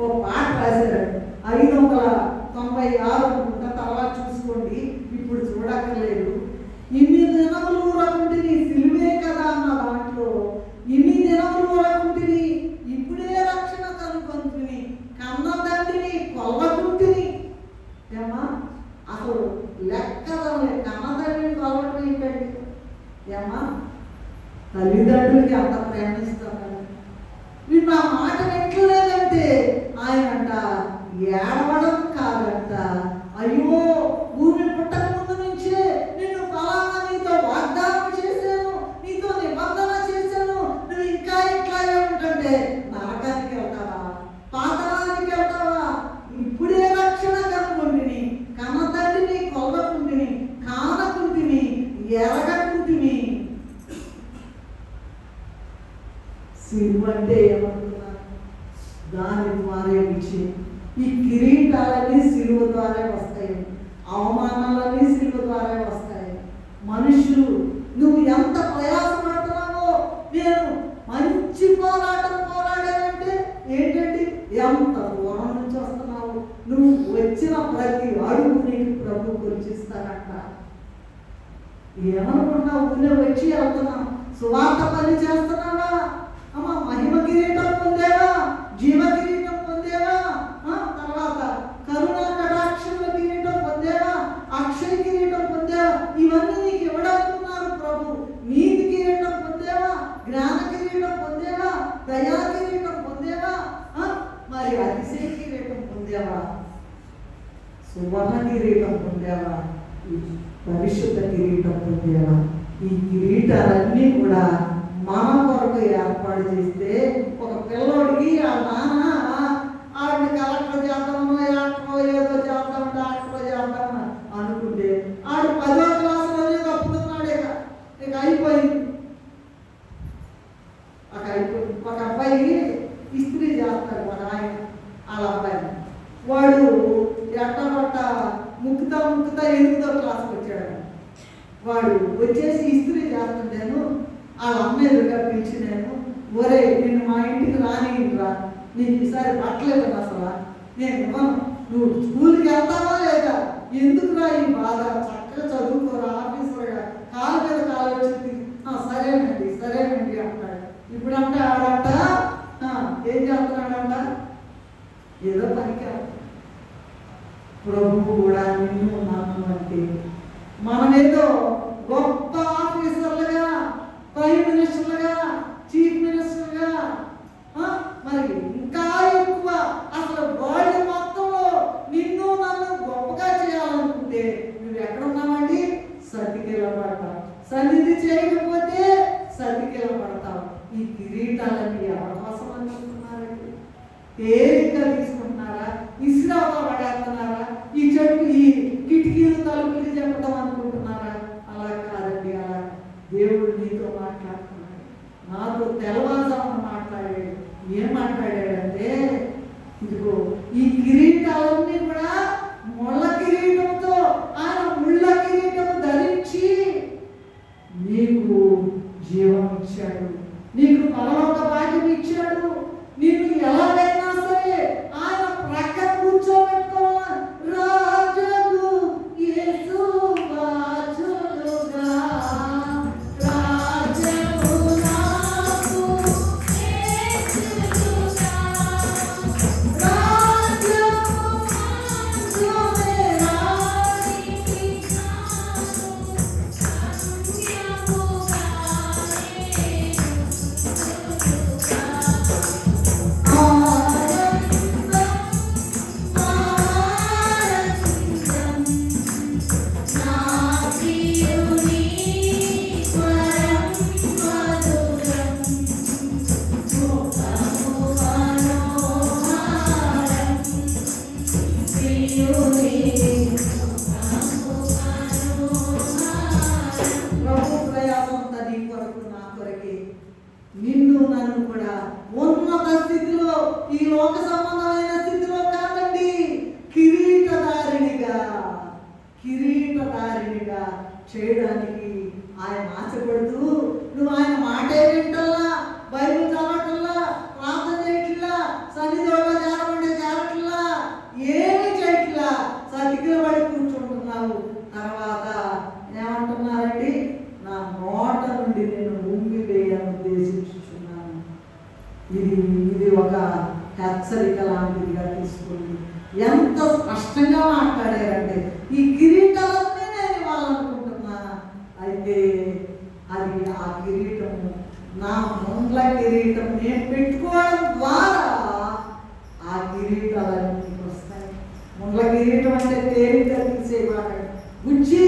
ఓ పాట రాశారు, 596 అనుకుంటా, తర్వాత చూసుకోండి, ఇప్పుడు చూడక్కర్లేదు. ఇన్ని దినములు ఊరకుంటిని, సిలువే కదా అన్న దాంట్లో, ఇన్ని దినములు ఊరకుంటిని, ఇప్పుడే రక్షణ కనుగొంటిని, కన్న తండ్రిని కొల్లకుంటిని. ఏమా అసలు లెక్కలే, కన్న తండ్రిని కొల్లటం ఏంటండి? ఏమా తల్లిదండ్రులకి అంత ప్రేమిస్తాం కదా, నిన్ను ఆ మాట వింటలేదంటే ఆయనంట ఏడవడం కాదంట, అయ్యో భూమి పుట్టక ముందు నుంచే నిన్ను ఫలానా నీతో వాగ్దానం చేశాను, నీతో నిబంధన చేశాను, నువ్వు ఇంకా ఇట్లాగే ఉంటుంటే నరకానికి వెళ్తావా, పాతాళానికి వెళ్తావా, ఇప్పుడే రక్షణ కనుగొంటిని, కన్న తండ్రిని కొల్లకుంటిని, కానకుంటిని, ఎరగకుంటిని. సిలువ అంటే ఏమనుకున్నారు? దాని ద్వారా ఇచ్చి ఈ కిరీటాలన్నీ సిలువ ద్వారా వస్తాయి, అవమానాలన్నీ సిలువ ద్వారా వస్తాయి. మనుషులు నువ్వు ఎంత ప్రయాసపడుతున్నావో, నేను మంచి పోరాటం పోరాడానంటే ఏంటంటే ఎంత దూరం నుంచి వస్తున్నావు, నువ్వు వచ్చిన ప్రతి అడుగు నీకు ప్రభు గుర్తిస్తానంట. ఏమనుకున్నావు? నువ్వు వచ్చి వెళ్తున్నావు, సువార్త పని చేస్తున్నావా, అమ్మ మహిమ కిరీటం పొందేవా, జీవ కిరీటం పొందేవా, కిరీటం పొందావా? సువర్ణ కిరీటం పొందావా? ఈ పరిశుద్ధ కిరీటం పొందావా? ఈ కిరీటాలన్నీ కూడా మన కొరకు ఏర్పాటు చేస్తే ఒక పిల్లోడికి ఆ నాన్న ఆడిని కలెక్టర్ చేద్దామో యాక్టరో ఏదో చేద్దాం డాక్టరో చేద్దామని అనుకుంటే ఆడు 10వ క్లాసులోనే తప్పుతున్నాడు. ఇక అయిపోయింది. ఒక అబ్బాయి ఇస్త్రీ చేస్తాడు మన ఆయన వాళ్ళ అబ్బాయిని. వాడు ఎట్టగొట్ట ముక్కుతా 8వ క్లాస్కి వచ్చాడు. వాడు వచ్చేసి ఇస్త్రీ చేస్తుంటాను వాళ్ళ అమ్మ ఎదురుగా పిలిచి నేను, ఒరే నేను మా ఇంటికి రానిరా, నీకు ఈసారి పట్టలేదు అసలు, నేను ఇవ్వను, నువ్వు స్కూల్కి వెళ్తావా లేదా, ఎందుకురా ఈ బాధ, చక్కగా చదువుకోరా ఆఫీసర్గా, కాలు మీద కాలు వచ్చింది, సరేనండి అంటాడు. ఇప్పుడంటే ఆడంట ఏం చేస్తున్నాడంట, ఏదో పనికి. ప్రభు కూడా నిన్ను నన్ను అంటే మనమేదో గొప్ప ఆఫీసర్లుగా, ప్రైమ్ మినిస్టర్లుగా, చీఫ్ మినిస్టర్గా, మరి ఇంకా ఎక్కువ అసలు వరల్డ్ మొత్తంలో నిన్ను నన్ను గొప్పగా చేయాలనుకుంటే నువ్వు ఎక్కడున్నావండి? సతికిల పడతావు. సన్నిధి చేయకపోతే సతికిల పడతావు. ఈ కిరీటాలన్నీ ఎవరి కోసం అనుకుంటున్నారండి? తేలిగ్గా తీసుకుంటున్నారా? ఇసురాగా పడేస్తున్నారా? ఈ చెట్టు ఈ కిటికీలు తలుపులు చెప్పడం అనుకుంటున్నారా? అలా కాదండి. అలా దేవుడు నీతో మాట్లాడుతున్నాడు, నాతో తెల్లవారుజామున మాట్లాడాడు. ఏం మాట్లాడాడంటే, ఇదిగో ఈ కిరీటాలన్నీ కూడా ముళ్ళ కిరీటంతో ఆయన ముళ్ళ కిరీటం ధరించి నీకు జీవం ఇచ్చాడు, నీకు పరలోక భాగ్యం ఇచ్చాడు. నిన్ను ఎలాగైనా సరే ఆయన ప్రక్కన కూర్చోబెట్టుకోవాలి. రాజు యేసు రాజుగా నిన్ను నన్ను కూడా ఉన్నత స్థితిలో, ఈ లోక సంబంధమైన స్థితిలో కాదండి, కిరీటధారినిగా చేయడానికి ఆయన ఆశపడుతూ, నువ్వు ఆయన మాటే వింటల్లా, బైబిల్ చదవటల్లా, ప్రార్థన చేయట్లా, సన్నిధిలో చేరట్లా, ఏమి చేయట్లా, సతికిల పడి కూర్చుంటున్నావు. తర్వాత ఏమంటున్నారండి, నా నోట నుండి నేను ఉమ్మి వేయాలని ఉద్దేశించుచున్నాను. ఇది ఒక హెచ్చరిక లాంటిదిగా తీసుకుంది. ఎంత స్పష్టంగా మాట్లాడారంటే, ఈ కిరీటాలన్నీ నేను ఇవ్వాలనుకుంటున్నా. అయితే అది ఆ కిరీటము, నా ముండ్ల కిరీటం నేను పెట్టుకోవడం ద్వారా ఆ కిరీటాలన్నీ నీకు వస్తాయి. ముండ్ల కిరీటం అంటే తేలిక తీసేవాడు, గుచ్చి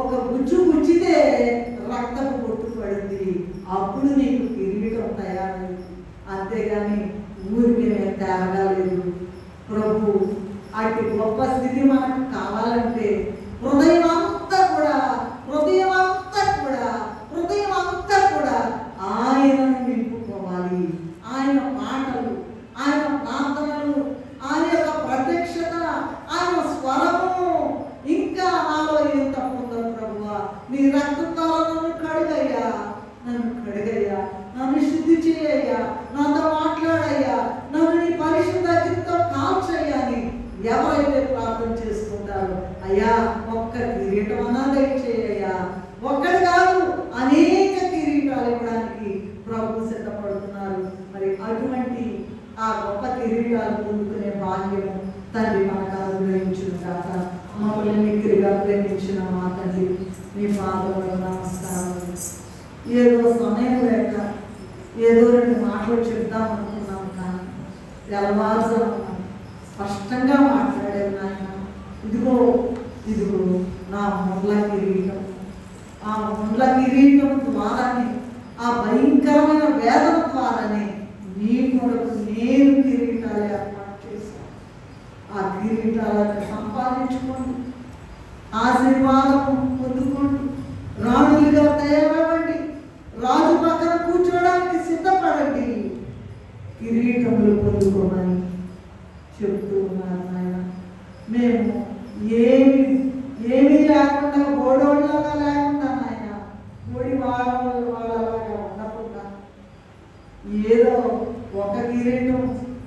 ఒక గుచ్చితే రక్తపు పొట్టు పడింది, అప్పుడు నీకు కిరీటం తయారైంది. అంతేగాని ఊరికి నేను తేగలేదు. ప్రభు అటు గొప్ప స్థితి మనకు కావాలంటే హృదయం అంతా కూడా ఆయనను నింపుకోవాలి. ఆయన మాటలు, ఆయన ప్రార్థనలు, ఆయన యొక్క ప్రత్యక్షత, ఆయన స్వరము, ఇంకా నాలో ఏం తప్పుందో ప్రభువా, నీ రక్తంతో నన్ను కడుగయ్యా, నన్ను శుద్ధి చేయయ్యా, నాతో మాట్లాడయ్యా, నన్ను నీ పరిశుద్ధ అగ్నితో కాల్చయ్యా అని ఎవరైతే ప్రార్థన చేసుకుంటారో, అయ్యా ఒక్క కిరీటం అన్నా దయచేయ్యా. ఒక్కటి కాదు, అనేక కిరీటాలు ఇవ్వడానికి ప్రభు సిద్ధపడుతున్నారు. మరి అటువంటి ఆ గొప్ప కిరీటాలు పొందుకునే భాగ్యము తండ్రి మనకు అనుగ్రహించును కాక. మమ్మల్ని మిక్కిలిగా ప్రేమించిన మా తండ్రి, మీ పాదములకు నమస్కారం. ఏదో సమయం లేక ఏదో 2 మాటలు చెప్దాం అనుకున్నాం, కానీ తెల్లవారుజామున స్పష్టంగా మాట్లాడారు నాయన. ఇదిగో ఇదిగో నా ముండ్ల కిరీటం, ఆ ముండ్ల కిరీటం ద్వారానే, ఆ భయంకరమైన వేదన ద్వారానే నీ కొరకు నేను కిరీటాలు ఏర్పాటు చేశాను. ఆ కిరీటాలను సంపాదించుకోండి, ఆశీర్వాదం పొందుకోండి, రాణులుగా తయారవ్వండి, రాజు పక్కన కూర్చోవడానికి సిద్ధపడండి, కిరీటములు పొందుకోమని చెప్తూ ఉన్నారు నాయన. మేము ఏమీ లేకుండా గోడోళ్ళగా లేకుండా నాయన, గోడి వాళ్ళలాగా ఉండకుండా ఏదో ఒక కిరీటం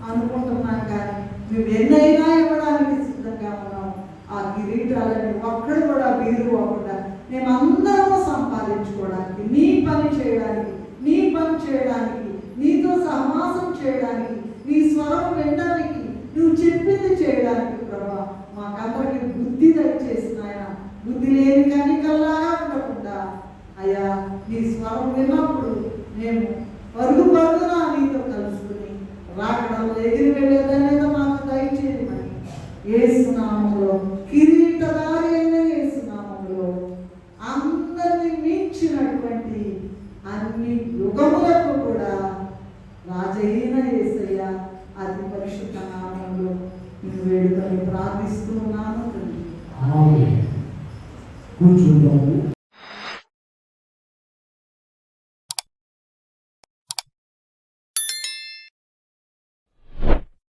అనుకుంటున్నాం, కానీ మేము ఎన్నైనా ఇవ్వడానికి సిద్ధంగా ఉన్నాం. ఆ కిరీటాలని ఒక్కడు కూడా వీలుపోకుండా మేమందరము సంపాదించుకోవడానికి, నీ పని చేయడానికి, నీతో సహవాసం చేయడానికి, నీ స్వరం వినడానికి, నువ్వు చెప్పింది చేయడానికి ప్రభా మాకందరికి బుద్ధి దయచేసిన ఆయన. బుద్ధి లేని కనికల్లాగా ఉండకుండా అయ్యా, నీ స్వరం విన్నప్పుడు మేము పరుగున నీతో కలుసుకుని రాకడంలో ఎగిరి వెళ్ళేదనేది మాకు దయచేయమని యేసునామములో, కిరీటధారి అయిన యేసునామములో, అందరినీ మించినటువంటి అన్ని యుగములకు కూడా రాజైన యేసయ్య అతి పరిశుద్ధ నామములో నేను వేడుకొని ప్రార్థిస్తున్నాను.